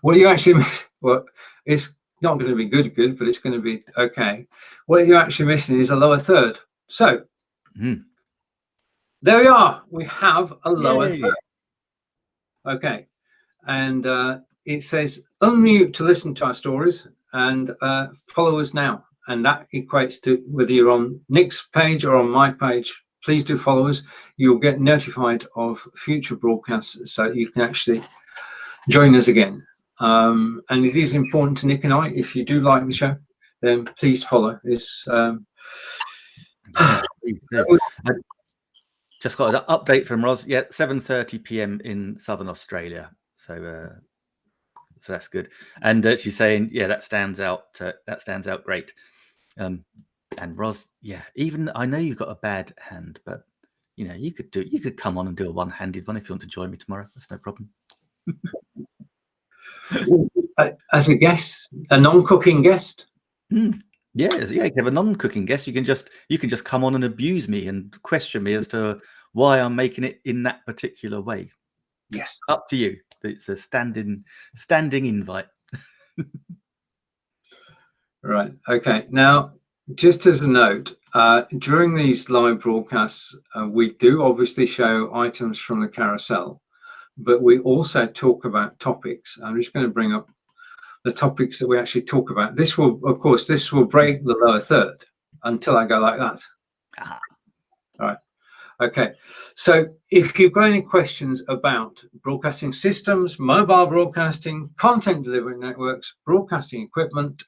What you actually miss, well, it's not going to be good, but it's going to be okay. What you're actually missing is a lower third. So, There we are. We have a lower Yay. third. Okay. And it says unmute to listen to our stories and follow us now. And that equates to whether you're on Nick's page or on my page, please do follow us. You'll get notified of future broadcasts so you can actually join us again. And it is important to Nick and I, if you do like the show, then please follow this. Yeah, please do. Just got an update from Ros. Yeah, 7:30 p.m. in Southern Australia. So that's good. And she's saying, yeah, that stands out. That stands out great. And Ros, yeah, even I know you've got a bad hand, but you know, you could come on and do a one-handed one if you want to join me tomorrow. That's no problem. As a guest, a non-cooking guest. Yeah, you have a non-cooking guest. You can just come on and abuse me and question me as to why I'm making it in that particular way. Yes, up to you. It's a standing invite. Right. Okay. Now, just as a note, during these live broadcasts, we do obviously show items from the carousel, but we also talk about topics. I'm just going to bring up the topics that we actually talk about. This will, of course, break the lower third until I go like that. Aha. All right. Okay. So if you've got any questions about broadcasting systems, mobile broadcasting, content delivery networks, broadcasting equipment,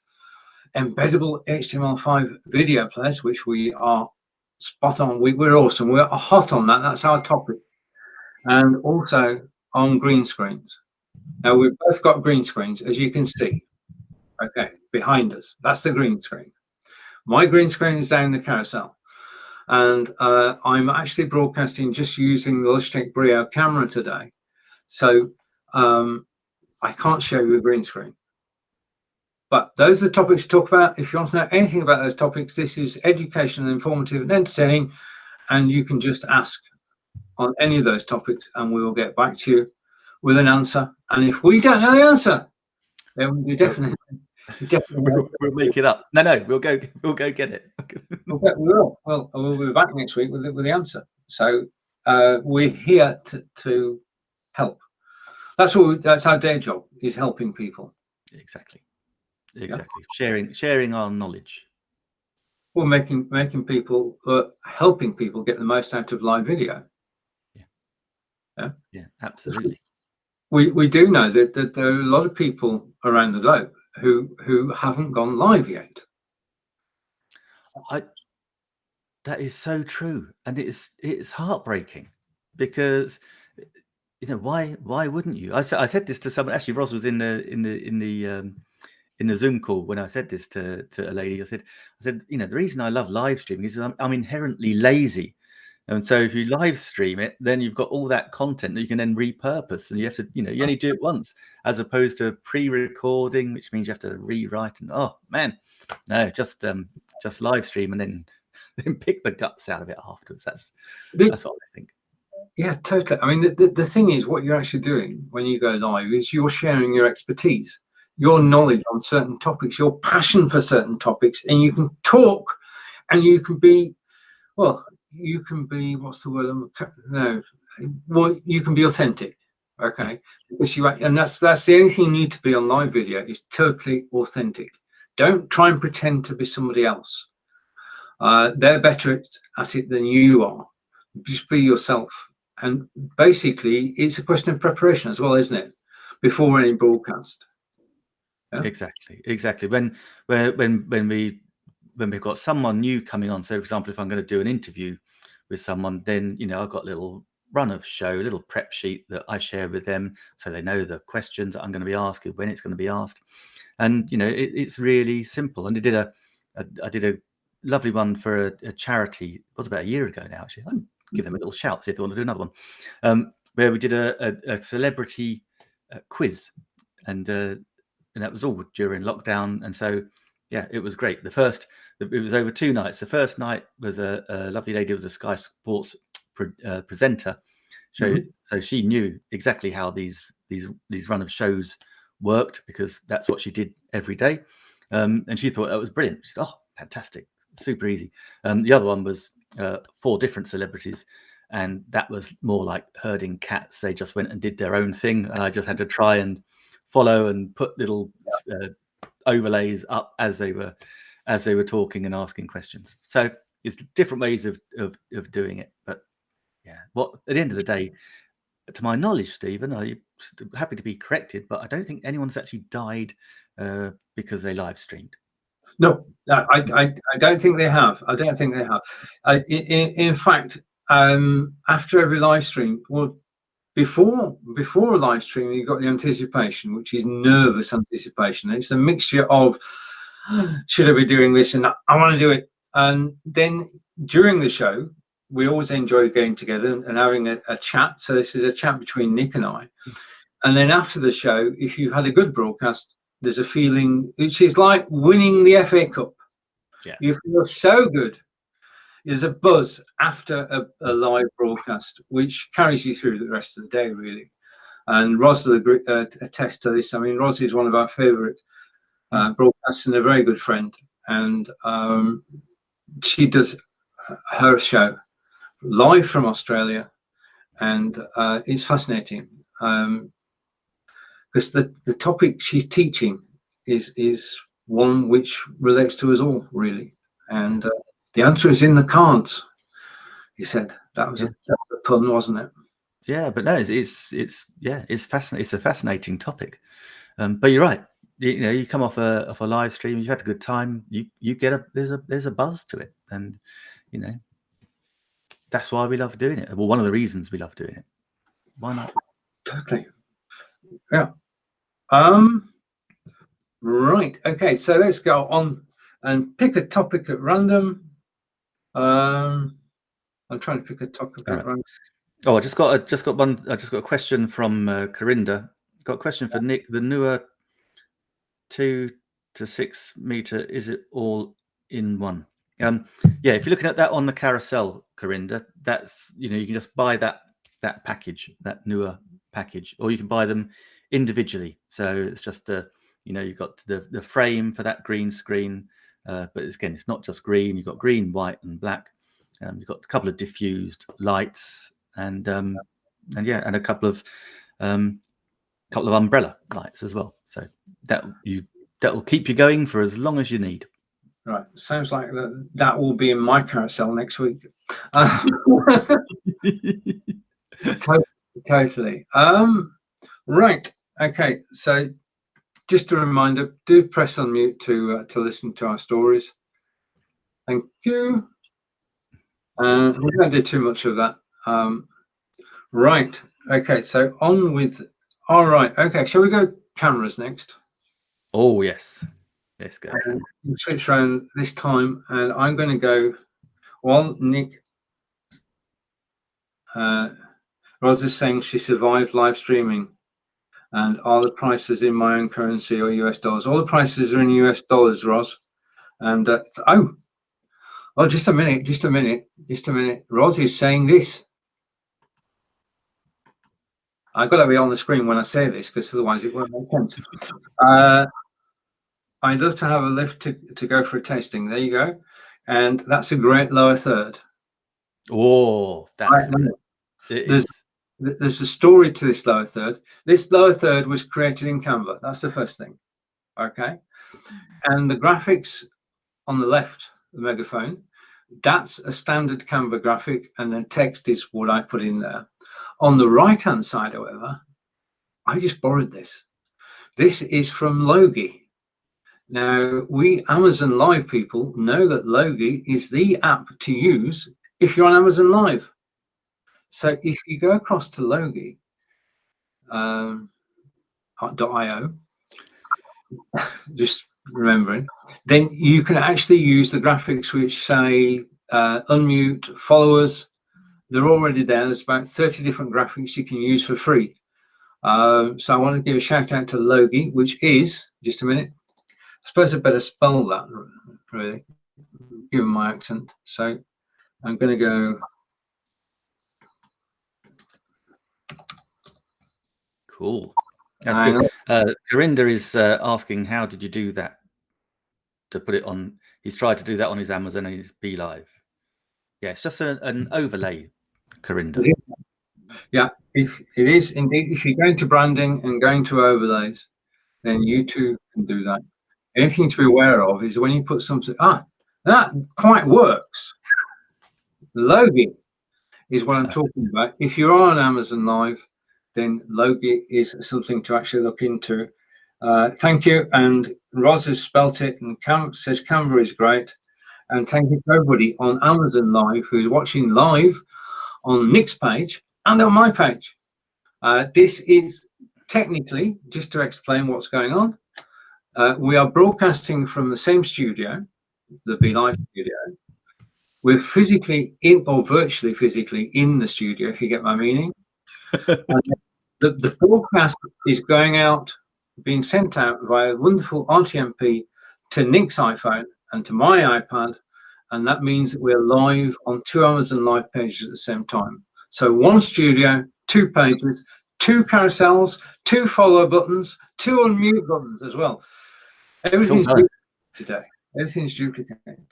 embeddable HTML5 video players, which we are spot on. We're awesome. We're hot on that. That's our topic. And also on green screens. Now, we've both got green screens, as you can see. Okay, behind us. That's the green screen. My green screen is down the carousel. And I'm actually broadcasting just using the Logitech Brio camera today. So I can't show you a green screen. But those are the topics to talk about. If you want to know anything about those topics, this is educational, informative, and entertaining. And you can just ask on any of those topics, and we will get back to you with an answer. And if we don't know the answer, then we definitely we'll make it up. No, we'll go get it. We'll be back next week with the answer. So we're here to help. That's our day job, is helping people. Exactly. Sharing our knowledge. Well, making people, helping people get the most out of live video. Yeah, absolutely. We do know that there are a lot of people around the globe who haven't gone live yet. That is so true, and it's heartbreaking, because you know, why wouldn't you? I said this to someone. Actually, Ross was in the Zoom call when I said this to a lady. I said, you know, the reason I love live streaming is I'm inherently lazy. And so if you live stream it, then you've got all that content that you can then repurpose, and you have to, you know, you only do it once, as opposed to pre-recording, which means you have to rewrite. And oh man, no, just live stream and then pick the guts out of it afterwards. That's what I think. Yeah, totally. I mean, the thing is, what you're actually doing when you go live is you're sharing your expertise, your knowledge on certain topics, your passion for certain topics, and you can talk, and you can be, what's the word? You can be authentic, okay? Because that's the only thing you need to be on live video, is totally authentic. Don't try and pretend to be somebody else. They're better at it than you are. Just be yourself. And basically, it's a question of preparation as well, isn't it? Before any broadcast. Yeah? Exactly. When we've got someone new coming on, so for example, if I'm going to do an interview with someone, then you know, I've got a little run of show, a little prep sheet that I share with them, so they know the questions that I'm going to be asking, when it's going to be asked, and you know, it's really simple. And I did a lovely one for a charity. It was about a year ago now, actually. I'll give them a little shout, see if they want to do another one, where we did a celebrity quiz, and that was all during lockdown. And so yeah, it was great. It was over 2 nights. The first night was a lovely lady who was a Sky Sports presenter. So she knew exactly how these run of shows worked, because that's what she did every day. And she thought that was brilliant. She said, oh, fantastic, super easy. The other one was 4 different celebrities, and that was more like herding cats. They just went and did their own thing, and I just had to try and follow and put little overlays up as they were talking and asking questions. So it's different ways of doing it. But yeah, at the end of the day, to my knowledge, Stephen, I'm happy to be corrected, but I don't think anyone's actually died because they live streamed. No, I don't think they have. I don't think they have. In fact, after every live stream, well, before a live stream, you've got the anticipation, which is nervous anticipation. It's a mixture of, should I be doing this, and I want to do it. And then during the show, we always enjoy getting together and having a chat. So this is a chat between Nick and I. And then after the show, if you've had a good broadcast, there's a feeling which is like winning the FA Cup. Yeah. You feel so good. There's a buzz after a live broadcast, which carries you through the rest of the day, really. And Ros will attest to this. I mean, Ros is one of our favourite broadcasts and a very good friend. And she does her show live from Australia. And it's fascinating. Because the topic she's teaching is one which relates to us all, really. And the answer is in the cards, he said. That was a pun, wasn't it? Yeah, but no, it's fascinating. It's a fascinating topic. But you're right. You come off a live stream, you've had a good time. You get there's a buzz to it, and that's why we love doing it. Well, one of the reasons we love doing it. Why not? Totally. Yeah. Right. Okay. So let's go on and pick a topic at random. I'm trying to pick a topic at random. Oh, I just got a question from Corinda. Got a question for Nick. The newer 2 to 6 meter, is it all in one? Yeah. If you're looking at that on the carousel, Corinda, that's you can just buy that package, that newer package, or you can buy them individually. So it's just you've got the frame for that green screen, but it's not just green. You've got green, white, and black. You've got a couple of diffused lights, and a couple of umbrella lights as well. So that will keep you going for as long as you need. Right. Sounds like that will be in my carousel next week. Totally. Right. Okay. So just a reminder, do press unmute to listen to our stories. Thank you. We don't do too much of that. Right. Okay. So on with. All right. Okay. Shall we go cameras next? Oh yes. Let's go. We'll switch around this time, and I'm going to go. Well, Nick. Ros is saying she survived live streaming. And are the prices in my own currency or US dollars? All the prices are in US dollars, Ros. And just a minute. Ros is saying this. I've got to be on the screen when I say this, because otherwise it won't make sense. I'd love to have a lift to go for a tasting. There you go. And that's a great lower third. Oh, that's There's a story to this lower third. This lower third was created in Canva. That's the first thing. Okay. And the graphics on the left, the megaphone, that's a standard Canva graphic, and then text is what I put in there. On the right-hand side, however, I just borrowed this. This is from Logi. Now, we Amazon Live people know that Logi is the app to use if you're on Amazon Live. So if you go across to Logi, .io, just remembering, then you can actually use the graphics which say unmute, followers. They're already there. There's about 30 different graphics you can use for free. So I want to give a shout out to Logi, which is, just a minute, I suppose I better spell that, really, given my accent. So I'm going to go. Cool. That's good. Corinda is asking, how did you do that? To put it on, he's tried to do that on his Amazon and his Be.Live. Yeah, it's just an overlay Corinda. Yeah, if it is indeed, if you're going to branding and going to overlays, then you too can do that. Anything to be aware of is when you put something, that quite works. Logo is what I'm talking about. If you're on Amazon Live, then Logo is something to actually look into. Thank you. And Roz has spelt it and says Canva is great. And thank you to everybody on Amazon Live who's watching live on Nick's page and on my page. This is technically, just to explain what's going on, we are broadcasting from the same studio, the Be.Live studio. We're physically in, or virtually physically in the studio, if you get my meaning. The broadcast is going out, being sent out via wonderful RTMP to Nick's iPhone and to my iPad, and that means that we're live on 2 Amazon Live pages at the same time. So 1 studio, 2 pages, 2 carousels, 2 follow buttons, 2 unmute buttons as well. Everything's duplicated today. Everything's duplicated.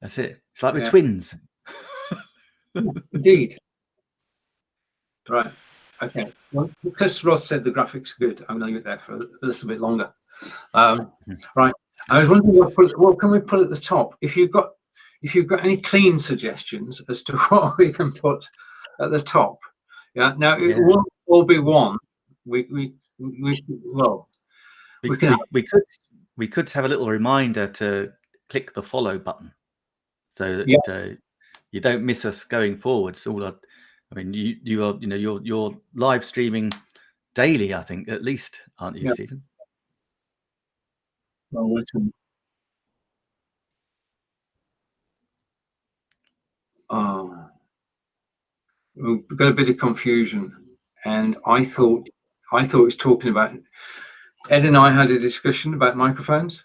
That's it. It's like we're twins. Indeed. Right. Okay. Well, because Ross said the graphics are good, I'm going to leave it there for a little bit longer. Right. I was wondering what can we put at the top? If you've got any clean suggestions as to what we can put at the top. Yeah. Now it won't all be one. We could have a little reminder to click the follow button, so that you don't miss us going forwards. I mean, you're live streaming daily, I think, at least, aren't you, Stephen? Well, we've got a bit of confusion, and I thought it was talking about Ed and I had a discussion about microphones.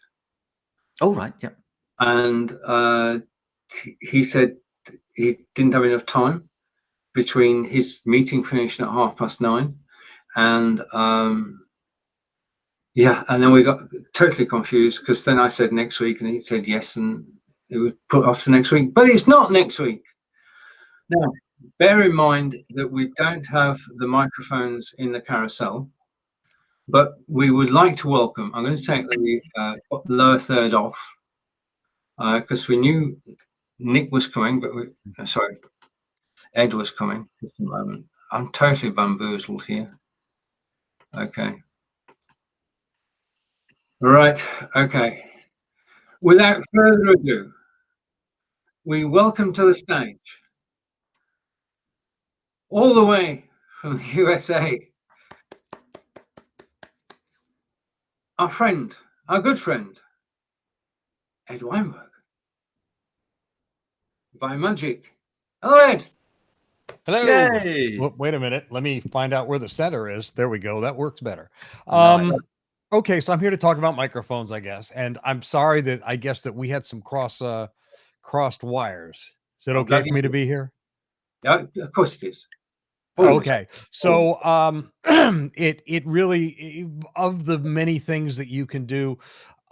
Oh, right, yeah. And he said he didn't have enough time between his meeting finishing at 9:30 and and then we got totally confused because then I said next week and he said yes, and it was put off to next week, but it's not next week. Now, bear in mind that we don't have the microphones in the carousel, but we would like to welcome, I'm going to take the lower third off because we knew Nick was coming, but Ed was coming. Just a moment. I'm totally bamboozled here. Okay. Right. Okay. Without further ado, we welcome to the stage, all the way from the USA, our good friend, Ed Weinberg. By magic. Hello, Ed. Hello. Yay. Well, wait a minute. Let me find out where the center is. There we go. That works better. Nice. Okay, so I'm here to talk about microphones, I guess. And I'm sorry that I guess that we had some crossed wires. Is it okay for me to be here? Yeah, of course it is. Okay. So it really, of the many things that you can do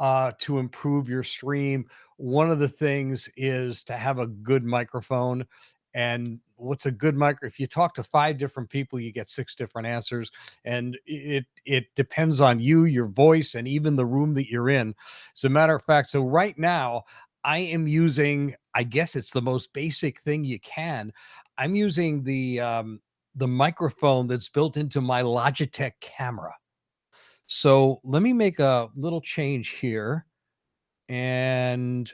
to improve your stream, one of the things is to have a good microphone. And what's a good micro? If you talk to 5 different people, you get 6 different answers, and it depends on you, your voice, and even the room that you're in. As a matter of fact, so right now I am using, I guess it's the most basic thing you can. I'm using the microphone that's built into my Logitech camera. So let me make a little change here, and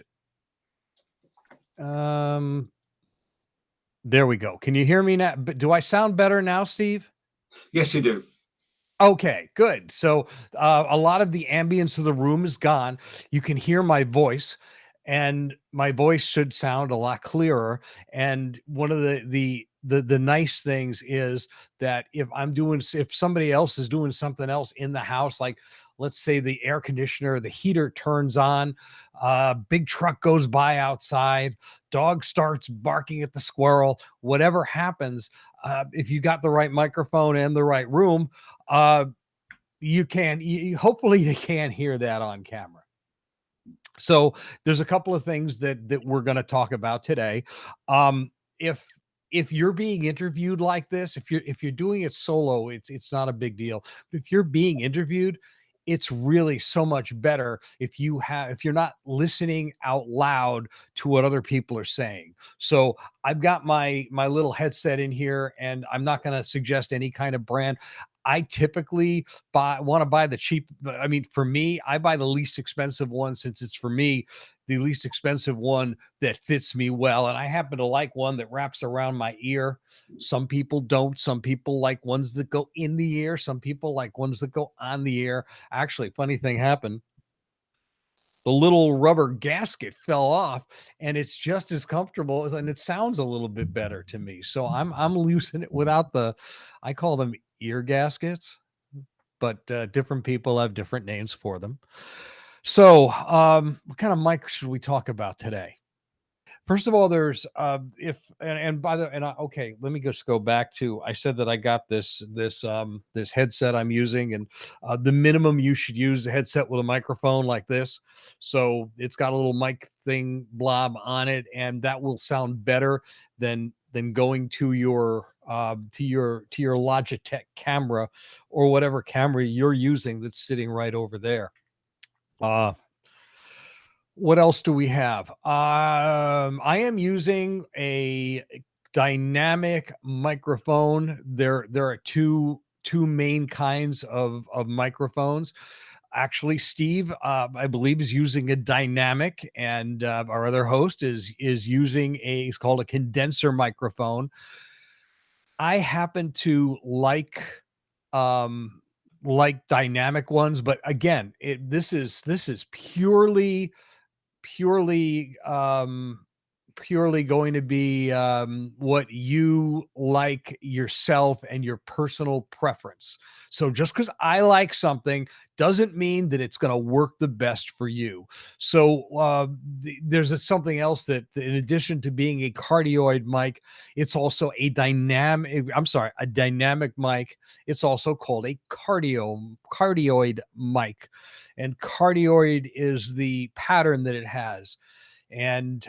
there we go. Can you hear me now? But do I sound better now, Steve? Yes, you do. Okay, good. So a lot of the ambience of the room is gone. You can hear my voice, and my voice should sound a lot clearer. And one of the nice things is that if somebody else is doing something else in the house, like let's say the air conditioner, the heater turns on, big truck goes by outside, dog starts barking at the squirrel, whatever happens, if you got the right microphone and the right room, hopefully they can hear that on camera. So there's a couple of things that we're going to talk about today. If if you're being interviewed like this, if you're doing it solo, it's not a big deal. But if you're being interviewed, it's really so much better if you're not listening out loud to what other people are saying. So I've got my little headset in here, and I'm not going to suggest any kind of brand. I typically want to buy the cheap. I mean, for me, I buy the least expensive one, since it's, for me, the least expensive one that fits me well. And I happen to like one that wraps around my ear. Some people don't. Some people like ones that go in the ear. Some people like ones that go on the ear. Actually, funny thing happened. The little rubber gasket fell off, and it's just as comfortable, and it sounds a little bit better to me. So I'm using it without the, I call them ear gaskets, but different people have different names for them. So what kind of mic should we talk about today? First of all, there's and by the, and okay, let me just go back to, I said that I got this headset I'm using, and the minimum you should use a headset with a microphone like this. So it's got a little mic thing blob on it, and that will sound better than going to your Logitech camera, or whatever camera you're using that's sitting right over there. What else do we have? I am using a dynamic microphone. There are two main kinds of microphones. Actually, Steve, I believe, is using a dynamic, and our other host is using it's called a condenser microphone. I happen to like dynamic ones, but again, this is purely purely going to be what you like yourself and your personal preference. So just because I like something doesn't mean that it's going to work the best for you. So there's something else that, in addition to being a cardioid mic, it's also a dynamic mic. It's also called a cardioid mic, and cardioid is the pattern that it has. And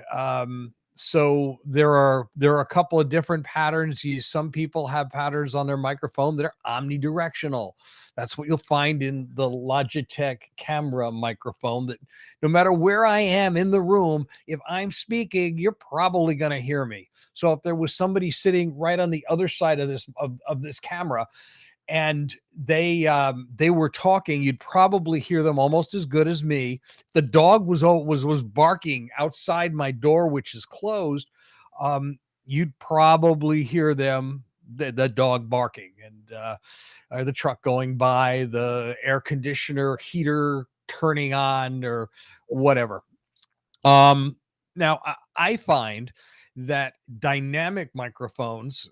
so there are a couple of different patterns. Some people have patterns on their microphone that are omnidirectional. That's what you'll find in the Logitech camera microphone, that no matter where I am in the room, if I'm speaking, you're probably going to hear me. So if there was somebody sitting right on the other side of this camera, and they were talking, you'd probably hear them almost as good as me. The dog was barking outside my door, which is closed. You'd probably hear them, the dog barking, and the truck going by, the air conditioner heater turning on, or whatever. Now I find that dynamic microphones,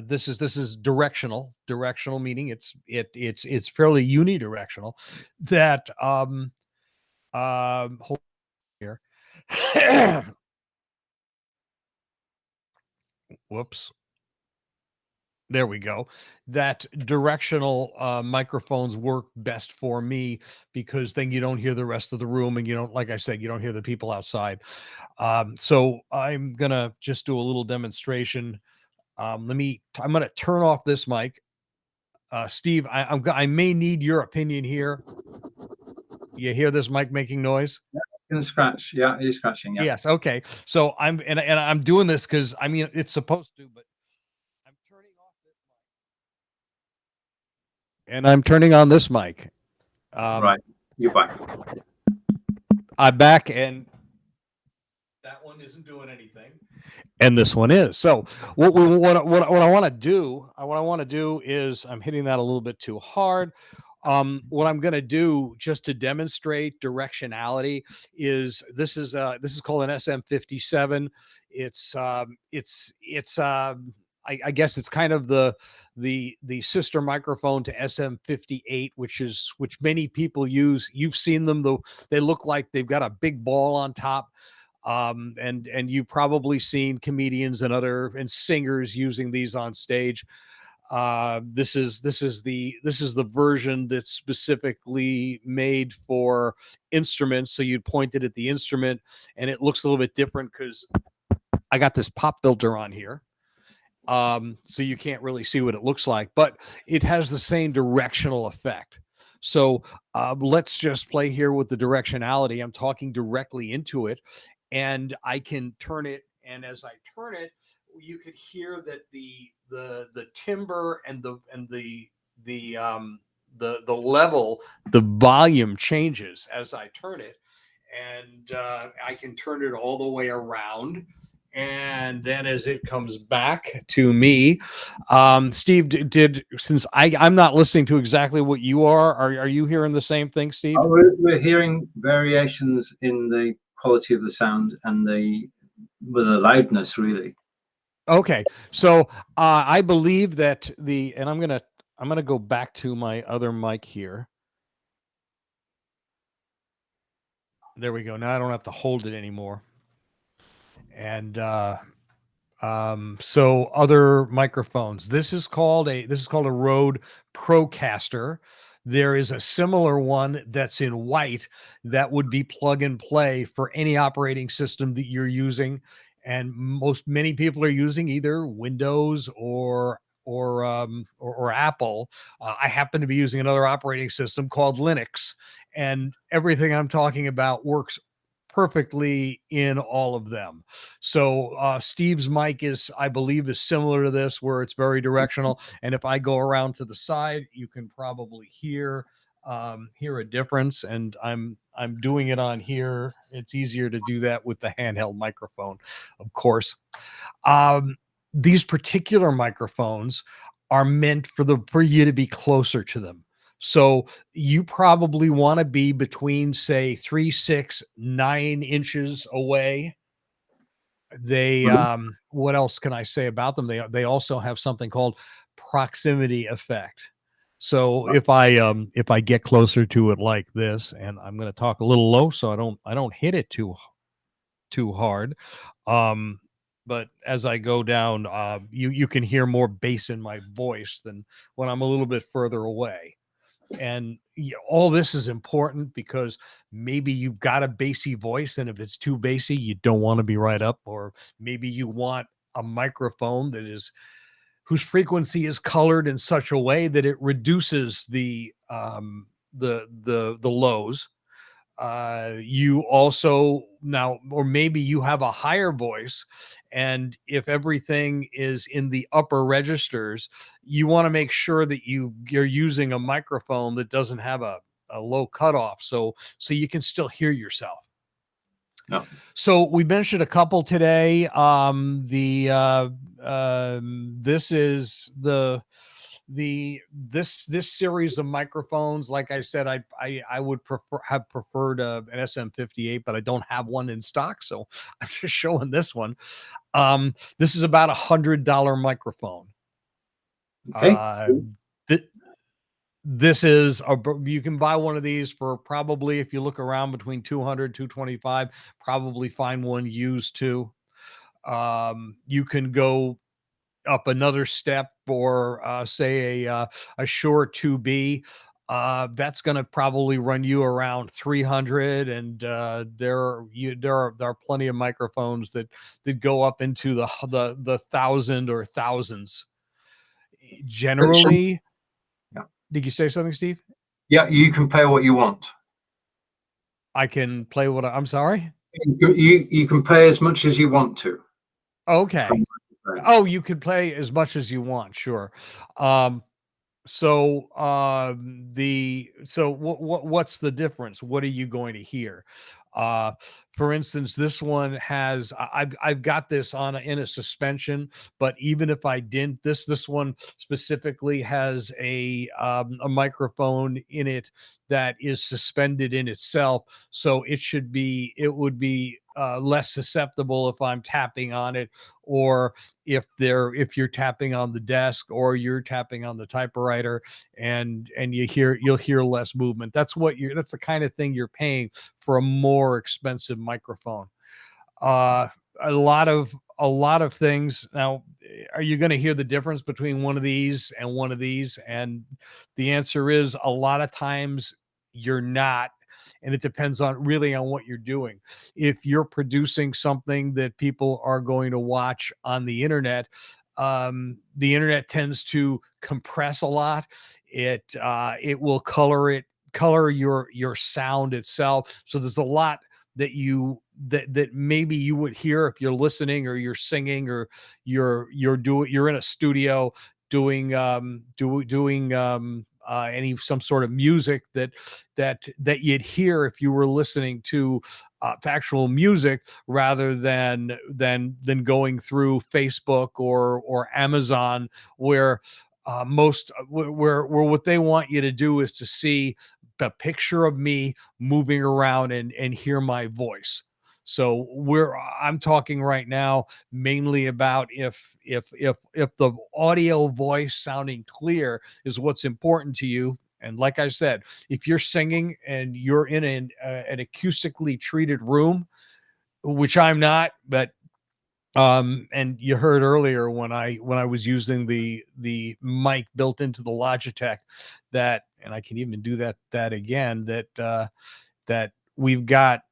this is directional meaning it's fairly unidirectional, that hold here. Whoops. There we go. That directional microphones work best for me, because then you don't hear the rest of the room, and you don't, like I said, you don't hear the people outside. So I'm gonna just do a little demonstration. I'm going to turn off this mic. Steve, I may need your opinion here. You hear this mic making noise? Yeah, in scratch. Yeah, he's scratching. Yeah. Yes. Okay. So I'm doing this because, I mean, it's supposed to, but I'm turning off this mic, and I'm turning on this mic. Right. You're back. I'm back, and that one isn't doing anything, and this one is. So what I want to do is, I'm hitting that a little bit too hard. What I'm going to do, just to demonstrate directionality, is this is called an SM57. I guess it's kind of the sister microphone to SM58, which many people use. You've seen them, though. They look like they've got a big ball on top. And you've probably seen comedians and singers using these on stage. This is the version that's specifically made for instruments. So you'd point it at the instrument, and it looks a little bit different because I got this pop filter on here, So you can't really see what it looks like, but it has the same directional effect. So let's just play here with the directionality. I'm talking directly into it, and I can turn it. And as I turn it, you could hear that the timbre and the level, the volume changes as I turn it, and I can turn it all the way around. And then as it comes back to me, Steve, did since I'm not listening to exactly what you are you hearing the same thing, Steve? Oh, we're hearing variations in the quality of the sound and the loudness, really. Okay, so I believe that and I'm gonna go back to my other mic here. There we go. Now I don't have to hold it anymore. And so other microphones. This is called a Rode Procaster. There is a similar one that's in white that would be plug and play for any operating system that you're using, and many people are using either Windows or Apple. I happen to be using another operating system called Linux, and everything I'm talking about works perfectly in all of them. So Steve's mic I believe is similar to this, where it's very directional. And if I go around to the side, you can probably hear a difference. And I'm doing it on here. It's easier to do that with the handheld microphone, of course. These particular microphones are meant for you to be closer to them. So you probably want to be between, say, 3, 6, 9 inches away. They what else can I say about them? They also have something called proximity effect. So if I get closer to it like this, and I'm going to talk a little low so I don't hit it too hard. But as I go down, you can hear more bass in my voice than when I'm a little bit further away. And all this is important because maybe you've got a bassy voice, and if it's too bassy, you don't want to be right up. Or maybe you want a microphone whose frequency is colored in such a way that it reduces the lows. You also now, or maybe you have a higher voice, and if everything is in the upper registers, you want to make sure that you're using a microphone that doesn't have a low cutoff, so you can still hear yourself. No. So we mentioned a couple today. This is this series of microphones. Like I said, I would have preferred an SM58, but I don't have one in stock, so I'm just showing this one. This is about $100 microphone. Okay. This is you can buy one of these for probably, if you look around, between 200 225. Probably find one used too. You can go up another step for say a Shure 2B. That's going to probably run you around 300, and there are plenty of microphones that go up into the thousand or thousands. Generally, yeah. Did you say something, Steve? Yeah, you can pay what you want. I can play what I'm sorry? You can pay as much as you want to. Okay. Oh, you could play as much as you want, sure. So what's the difference? What are you going to hear? For instance, this one has I've got this in a suspension, but even if I didn't, this one specifically has a microphone in it that is suspended in itself, so it would be less susceptible if I'm tapping on it, or if you're tapping on the desk, or you're tapping on the typewriter, and you'll hear less movement. That's the kind of thing you're paying for a more expensive microphone. A lot of things. Now, are you going to hear the difference between one of these and one of these? And the answer is, a lot of times you're not. And it depends really on what you're doing. If you're producing something that people are going to watch on the internet, the internet tends to compress a lot. It will color your sound itself. So there's a lot that maybe you would hear if you're listening or you're singing or you're in a studio doing any some sort of music that you'd hear if you were listening to actual music rather than going through Facebook or Amazon, where where what they want you to do is to see a picture of me moving around and hear my voice. So I'm talking right now mainly about if the audio voice sounding clear is what's important to you. And like I said, if you're singing and you're in an acoustically treated room, which I'm not, but and you heard earlier when I was using the mic built into the Logitech, that, and I can even do that again, that we've got,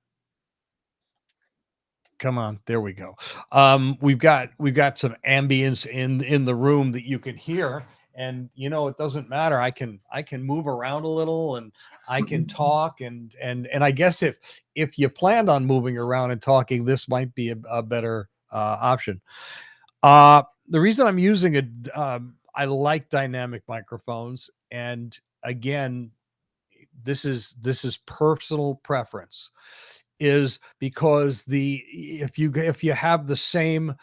come on, there we go. We've got some ambience in the room that you can hear, and it doesn't matter. I can move around a little, and I can talk, and I guess if you planned on moving around and talking, this might be a better option. The reason I'm using it, I like dynamic microphones, and again, this is personal preference, is because if you have the same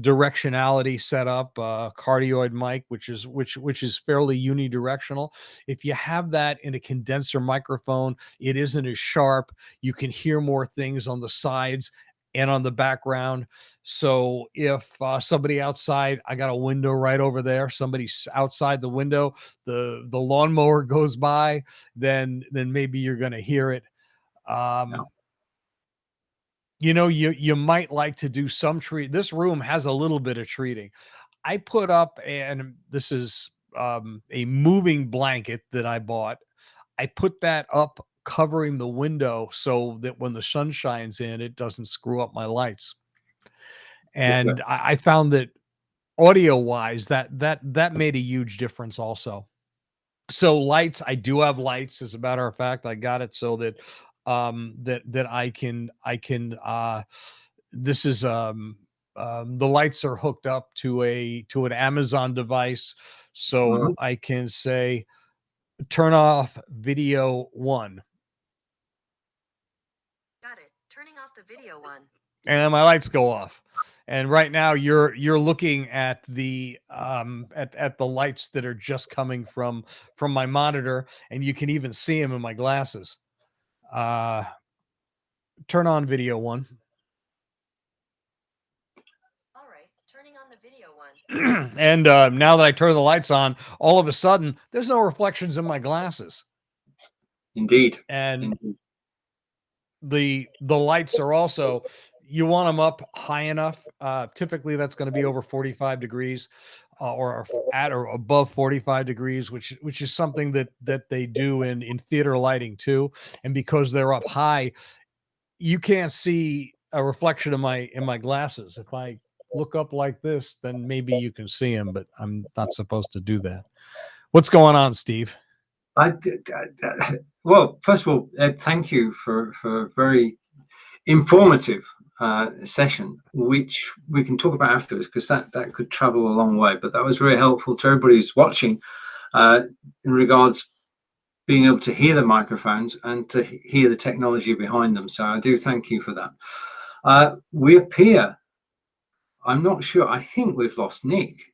directionality set up, cardioid mic, which is fairly unidirectional. If you have that in a condenser microphone, it isn't as sharp. You can hear more things on the sides and on the background. So if somebody outside, I got a window right over there, somebody's outside the window, the lawnmower goes by, then maybe you're going to hear it. No. You might like to do some treat. This room has a little bit of treating. I put up, and this is a moving blanket that I bought. I put that up covering the window so that when the sun shines in, it doesn't screw up my lights. And I found that audio wise, that made a huge difference also. So lights, I do have lights. As a matter of fact, I got it so that that I can this is the lights are hooked up to an Amazon device, so I can say turn off video 1. Got it. Turning off the video 1. And my lights go off. And right now you're looking at the at the lights that are just coming from my monitor, and you can even see them in my glasses. Turn on video 1. All right, turning on the video 1. And now that I turn the lights on, all of a sudden there's no reflections in my glasses. Indeed. And the lights are also, you want them up high enough. Typically that's going to be over 45 degrees or at or above 45 degrees, which is something that they do in theater lighting too. And because they're up high, you can't see a reflection in my glasses. If I look up like this, then maybe you can see them, but I'm not supposed to do that. What's going on, Steve? Well, first of all, Ed, thank you for a very informative session, which we can talk about afterwards, because that could travel a long way. But that was very helpful to everybody who's watching in regards being able to hear the microphones and to hear the technology behind them. So I do thank you for that. We appear, I'm not sure, I think we've lost Nick.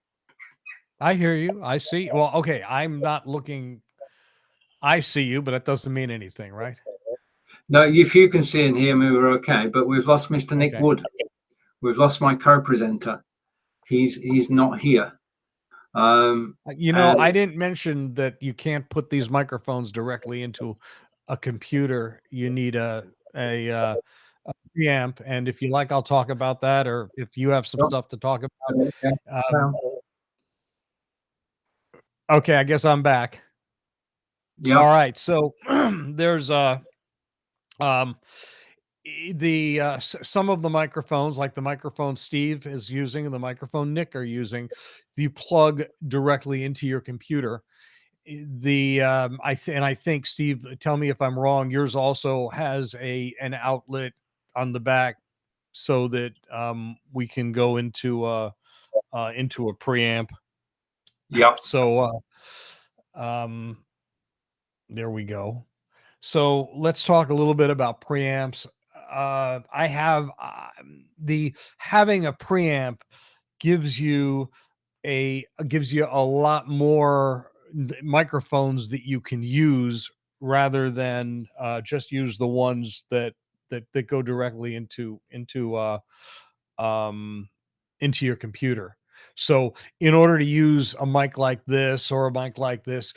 I hear you. I see. Well, okay, I'm not looking. I see you, but that doesn't mean anything, right? No, if you can see and hear me, we're okay. But we've lost Mr. Nick Wood. We've lost my co-presenter. He's not here. I didn't mention that you can't put these microphones directly into a computer. You need a preamp, and if you like, I'll talk about that, or if you have some stuff to talk about. Okay, I guess I'm back. Yeah. All right. So there's some of the microphones, like the microphone Steve is using and the microphone Nick are using, you plug directly into your computer. I think Steve, tell me if I'm wrong, yours also has an outlet on the back so that we can go into a preamp. Yeah. So there we go. So let's talk a little bit about preamps. I have having a preamp gives you a lot more microphones that you can use rather than just use the ones that go directly into your computer. So in order to use a mic like this or a mic like this,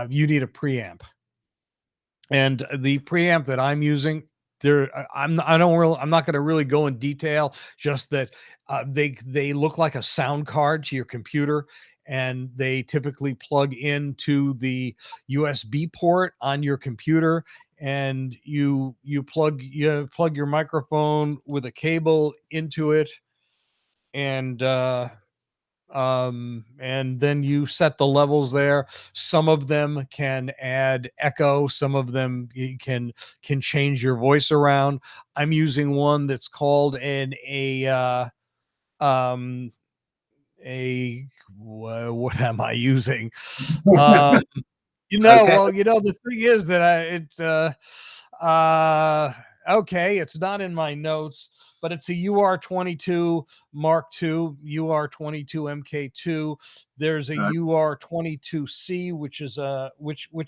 you need a preamp. And the preamp that I'm using, I'm not going to really go in detail. Just that they look like a sound card to your computer, and they typically plug into the USB port on your computer, and you plug your microphone with a cable into it, and then you set the levels there. Some of them can add echo, some of them you can change your voice around. I'm using one that's called what am I using? um Okay. Well, the thing is that okay, it's not in my notes, but it's a UR22 Mark II, UR22 MK2. There's a UR22C, which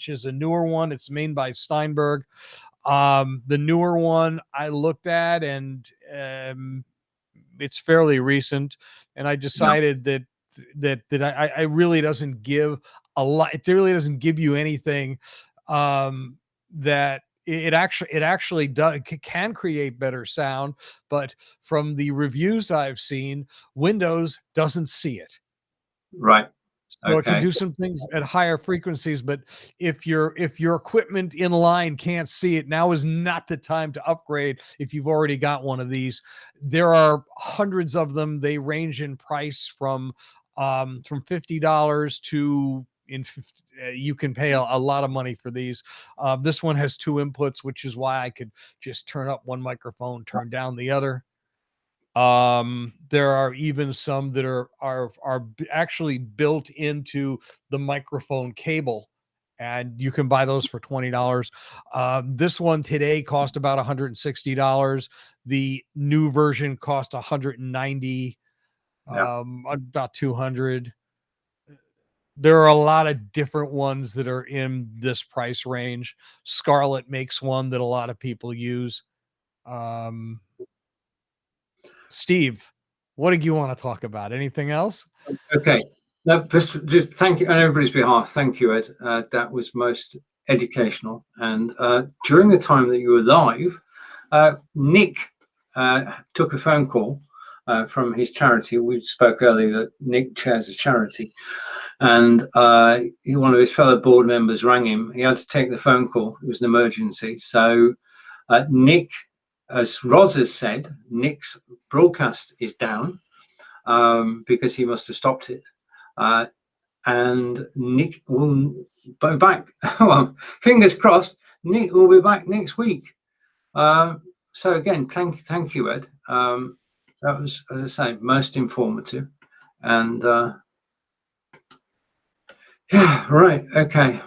is a newer one. It's made by Steinberg. The newer one I looked at, and it's fairly recent, and I decided that I really doesn't give a lot. It really doesn't give you anything that it actually can create better sound, but from the reviews I've seen, Windows doesn't see it. Right. So it can Okay. do some things at higher frequencies, but if your equipment in line can't see it, now is not the time to upgrade if you've already got one of these. There are hundreds of them. They range in price from $50 to you can pay a lot of money for these. This one has 2 inputs, which is why I could just turn up one microphone, turn down the other. There are even some that are actually built into the microphone cable, and you can buy those for $20. This one today cost about $160. The new version cost $190, about $200. There are a lot of different ones that are in this price range. Scarlett makes one that a lot of people use. Steve, what did you want to talk about? Anything else? Okay. No, just thank you on everybody's behalf. Thank you, Ed. That was most educational. And during the time that you were live, Nick took a phone call from his charity. We spoke earlier that Nick chairs a charity, and one of his fellow board members rang him. He had to take the phone call. It was an emergency. So Nick, as Roz has said, Nick's broadcast is down because he must have stopped it. And Nick will be back. Well, fingers crossed, Nick will be back next week. So again, thank you, Ed. That was, as I say, most informative. And yeah, right, okay.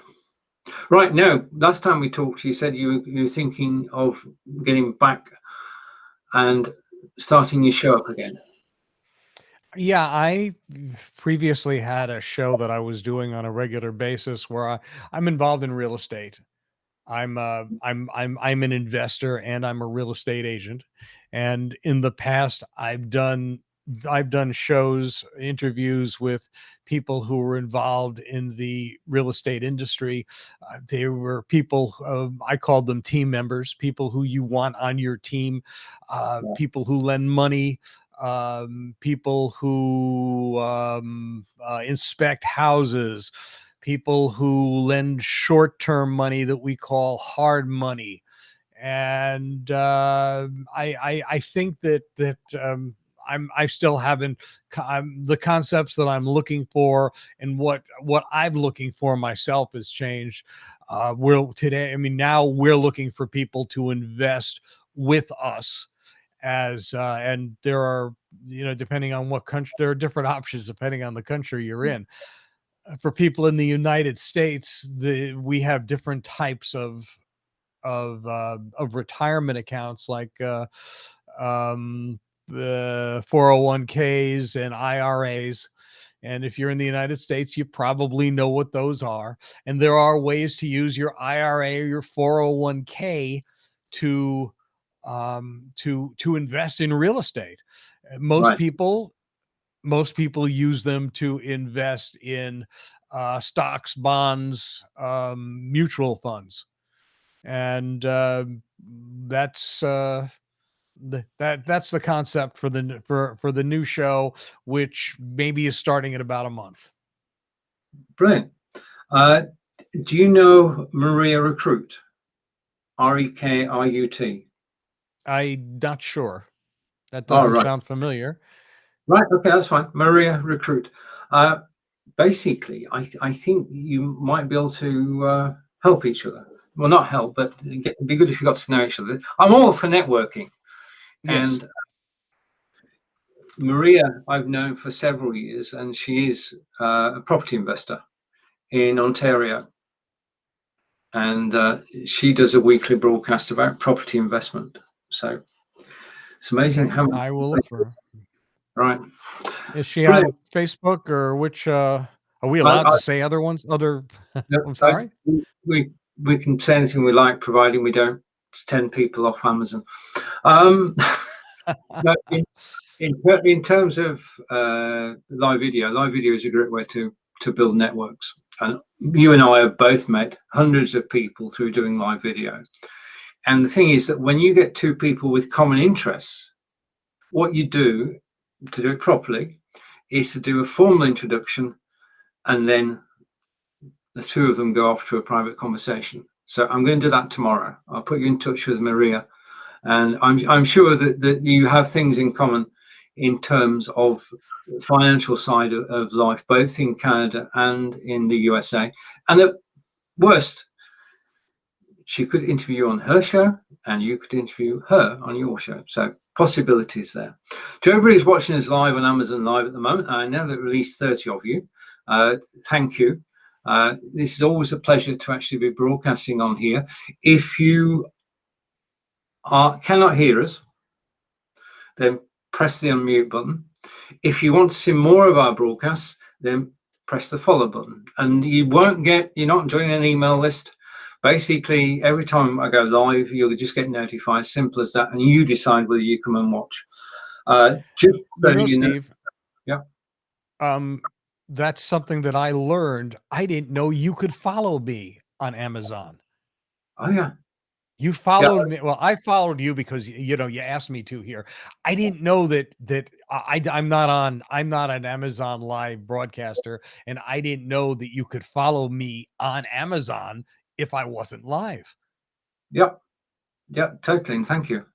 Right, now, last time we talked, you said you were thinking of getting back and starting your show up again. Yeah, I previously had a show that I was doing on a regular basis where I'm involved in real estate. I'm an investor, and I'm a real estate agent. And in the past, I've done shows, interviews with people who were involved in the real estate industry. They were people, I called them team members, people who you want on your team, people who lend money, people who inspect houses, people who lend short-term money that we call hard money. and I think that I still haven't the concepts that I'm looking for and what I'm looking for myself has changed. Now we're looking for people to invest with us and there are, depending on what country, there are different options depending on the country you're in. For people in the United States, we have different types of retirement accounts like um, 401ks and IRAs. And if you're in the United States, you probably know what those are. And there are ways to use your IRA or your 401k to invest in real estate. Most people use them to invest in stocks, bonds, mutual funds, and that's that's the concept for the new show, which maybe is starting in about a month. Brilliant. Do you know Maria Recruit? Rekrut. I'm not sure. That doesn't sound familiar. Right. Okay, that's fine. Maria Recruit. Basically, I think you might be able to help each other. Well, not help, but it'd be good if you got to know each other. I'm all for networking. Yes. And Maria, I've known for several years, and she is a property investor in Ontario. And she does a weekly broadcast about property investment. So it's amazing how I will look for her. Right. Is she on Facebook or which? Are we allowed to say other ones? I'm sorry. We can say anything we like, providing we don't 10 people off Amazon. No, in terms of live video is a great way to build networks. And you and I have both met hundreds of people through doing live video. And the thing is that when you get two people with common interests, what you do to do it properly is to do a formal introduction, and then the two of them go off to a private conversation. So I'm going to do that tomorrow. I'll put you in touch with Maria, and I'm sure that you have things in common in terms of financial side of life, both in Canada and in the USA. And at worst, she could interview you on her show, and you could interview her on your show. So possibilities there. To everybody who's watching us live on Amazon Live at the moment, I know that at least 30 of you. Thank you. This is always a pleasure to actually be broadcasting on here. If you cannot hear us, then press the unmute button. If you want to see more of our broadcasts, then press the follow button. And you're not joining an email list. Basically, every time I go live, you'll just get notified. Simple as that. And you decide whether you come and watch. Just so Steve. Yeah. That's something that I learned. I didn't know you could follow me on Amazon. Oh, yeah. You followed me. Well, I followed you because you asked me to here. I didn't know that I'm not an Amazon Live broadcaster, and I didn't know that you could follow me on Amazon if I wasn't live. Yeah, totally. And thank you.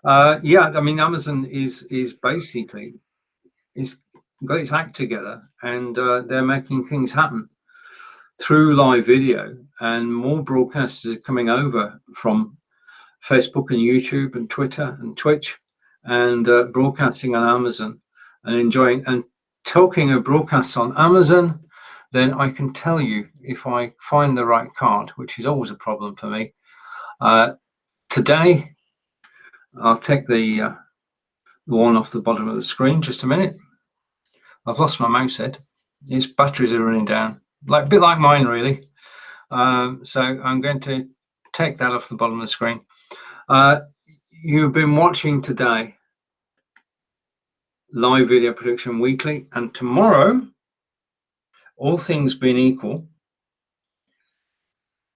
Yeah, I mean, Amazon is basically got its act together, and they're making things happen through live video, and more broadcasters are coming over from Facebook and YouTube and Twitter and Twitch, and broadcasting on Amazon and enjoying and talking of broadcasts on Amazon. Then I can tell you, if I find the right card, which is always a problem for me. Today, I'll take the one off the bottom of the screen. Just a minute. I've lost my mouse head. Its batteries are running down, a bit like mine, really. So I'm going to take that off the bottom of the screen. You've been watching today Live Video Production Weekly, and tomorrow, all things being equal,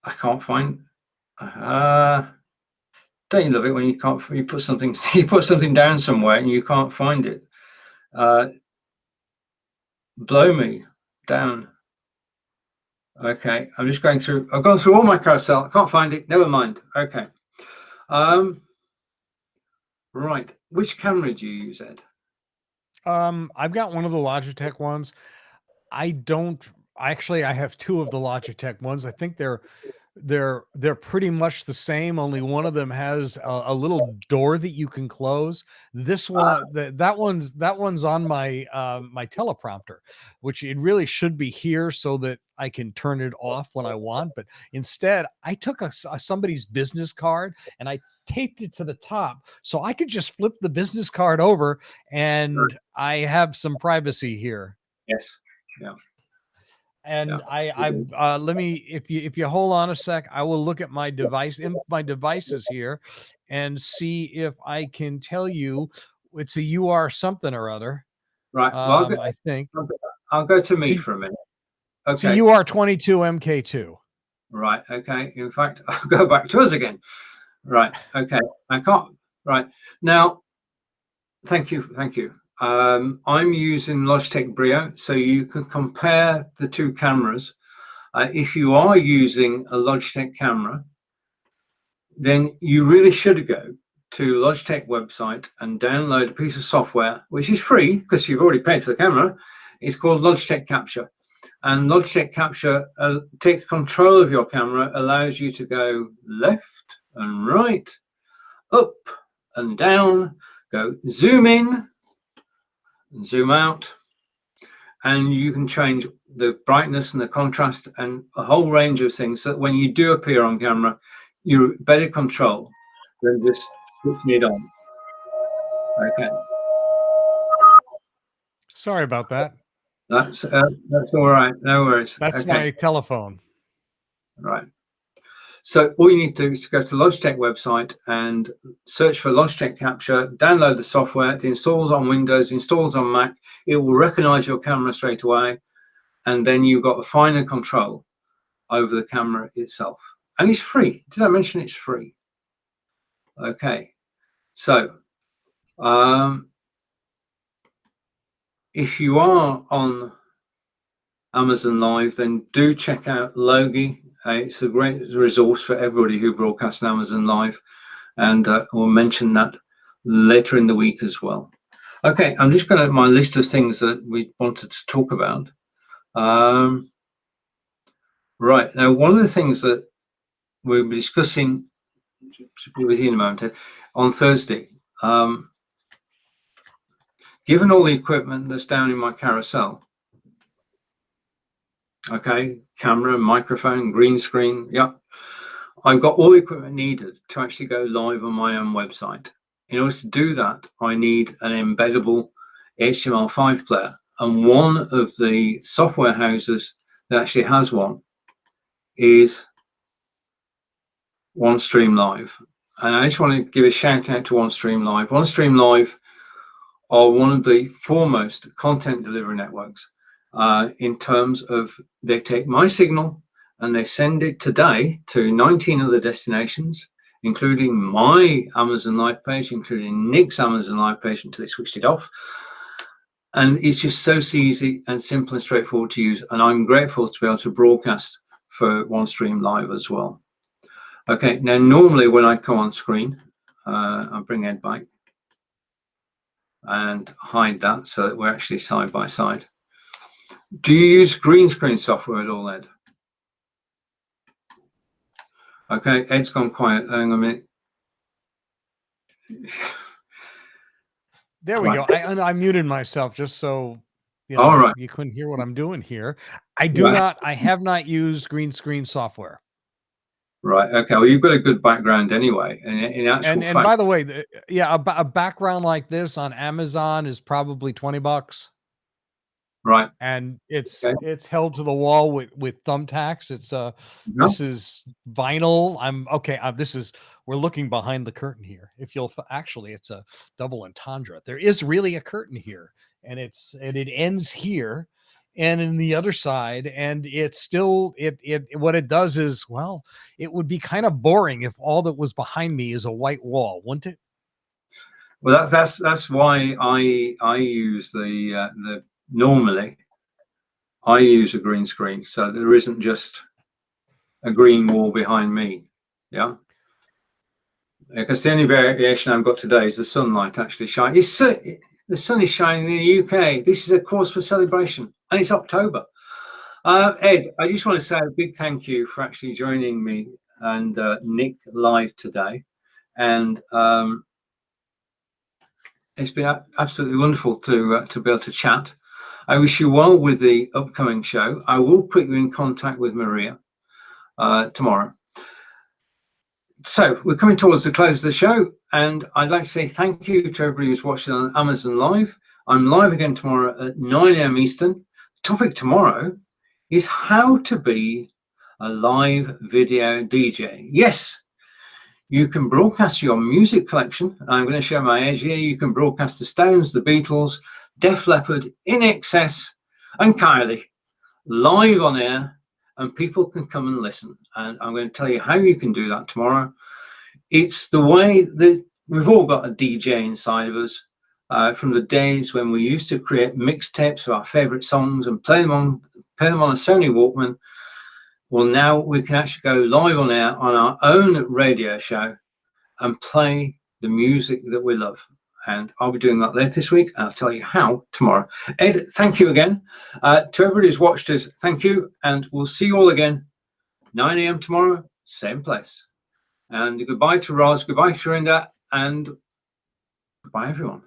I can't find. Don't you love it when you put something down somewhere and you can't find it? Blow me down. Okay, I'm just going through. I've gone through all my carousel. I can't find it. Never mind. Okay. Right. Which camera do you use, Ed? I've got one of the Logitech ones. I have two of the Logitech ones. I think they're pretty much the same. Only one of them has a little door that you can close. This one, that one's on my my teleprompter, which it really should be here so that I can turn it off when I want. But instead, I took somebody's business card and I taped it to the top so I could just flip the business card over and I have some privacy here. Yes. Yeah. And Yeah. let me, if you hold on a sec, I will look at my devices here and see if I can tell you it's a UR something or other. Right. Well, I think I'll go to me for a minute. Okay. So UR 22 MK2. Right. Okay. In fact, I'll go back to us again. Right. Okay. I can't. Right now. Thank you. Thank you. I'm using Logitech Brio, so you can compare the two cameras. If you are using a Logitech camera, then you really should go to Logitech website and download a piece of software, which is free because you've already paid for the camera. It's called Logitech Capture. And Logitech Capture takes control of your camera, allows you to go left and right, up and down, go zoom in, zoom out, and you can change the brightness and the contrast and a whole range of things so that when you do appear on camera, you're better control than just switching it on. Okay. Sorry about that. That's all right. No worries. That's okay. my telephone. Right. So all you need to do is to go to the Logitech website and search for Logitech Capture, download the software. It installs on Windows, installs on Mac. It will recognize your camera straight away. And then you've got a finer control over the camera itself. And it's free. Did I mention it's free? Okay. So if you are on Amazon Live, then do check out Logi. It's a great resource for everybody who broadcasts on Amazon Live, and we'll mention that later in the week as well. Okay, I'm just going to my list of things that we wanted to talk about. Right, now one of the things that we'll be discussing with you in a moment on Thursday, given all the equipment that's down in my carousel, okay, camera, microphone, green screen, yeah, I've got all the equipment needed to actually go live on my own website. In order to do that, I need an embeddable HTML5 player, and one of the software houses that actually has one is OneStream Live. And I just want to give a shout out to OneStream Live. OneStream Live are one of the foremost content delivery networks in terms of they take my signal and they send it today to 19 other destinations, including my Amazon Live page, including Nick's Amazon Live page until they switched it off. And it's just so easy and simple and straightforward to use. And I'm grateful to be able to broadcast for OneStream Live as well. Okay, now normally when I come on screen, I'll bring Ed back and hide that so that we're actually side by side. Do you use green screen software at all, Ed? Okay, Ed's gone quiet. Hang on a minute. There we go. I muted myself just so you know, all right, you couldn't hear what I'm doing here. I have not used green screen software. Right. Okay. Well, you've got a good background anyway. In actual and fact, by the way, yeah, a background like this on Amazon is probably $20. right. And it's held to the wall with thumbtacks. It's this is vinyl. We're looking behind the curtain here. If you'll actually, it's a double entendre. There is really a curtain here, and it ends here and in the other side, and it's still what it does is, well, it would be kind of boring if all that was behind me is a white wall, wouldn't it? Well, that's why I use the normally I use a green screen, so there isn't just a green wall behind me. Yeah. because the only variation I've got today is the sunlight actually shining. The sun is shining in the UK. This is a cause for celebration, and it's October. Ed, I just want to say a big thank you for actually joining me and Nick live today. And it's been absolutely wonderful to be able to chat. I wish you well with the upcoming show. I will put you in contact with Maria tomorrow. So we're coming towards the close of the show, and I'd like to say thank you to everybody who's watching on Amazon Live. I'm live again tomorrow at 9 a.m. Eastern. The topic tomorrow is how to be a live video DJ. Yes, you can broadcast your music collection. I'm going to show my age here. You can broadcast the Stones, the Beatles, Def Leppard, In Excess, and Kylie live on air, and people can come and listen. And I'm going to tell you how you can do that tomorrow. It's the way that we've all got a DJ inside of us from the days when we used to create mixtapes of our favorite songs and play them on a Sony Walkman. Well, now we can actually go live on air on our own radio show and play the music that we love. And I'll be doing that later this week. I'll tell you how tomorrow. Ed, thank you again. To everybody who's watched us, thank you. And we'll see you all again, 9 a.m. tomorrow, same place. And goodbye to Roz, goodbye to Rinda, and goodbye, everyone.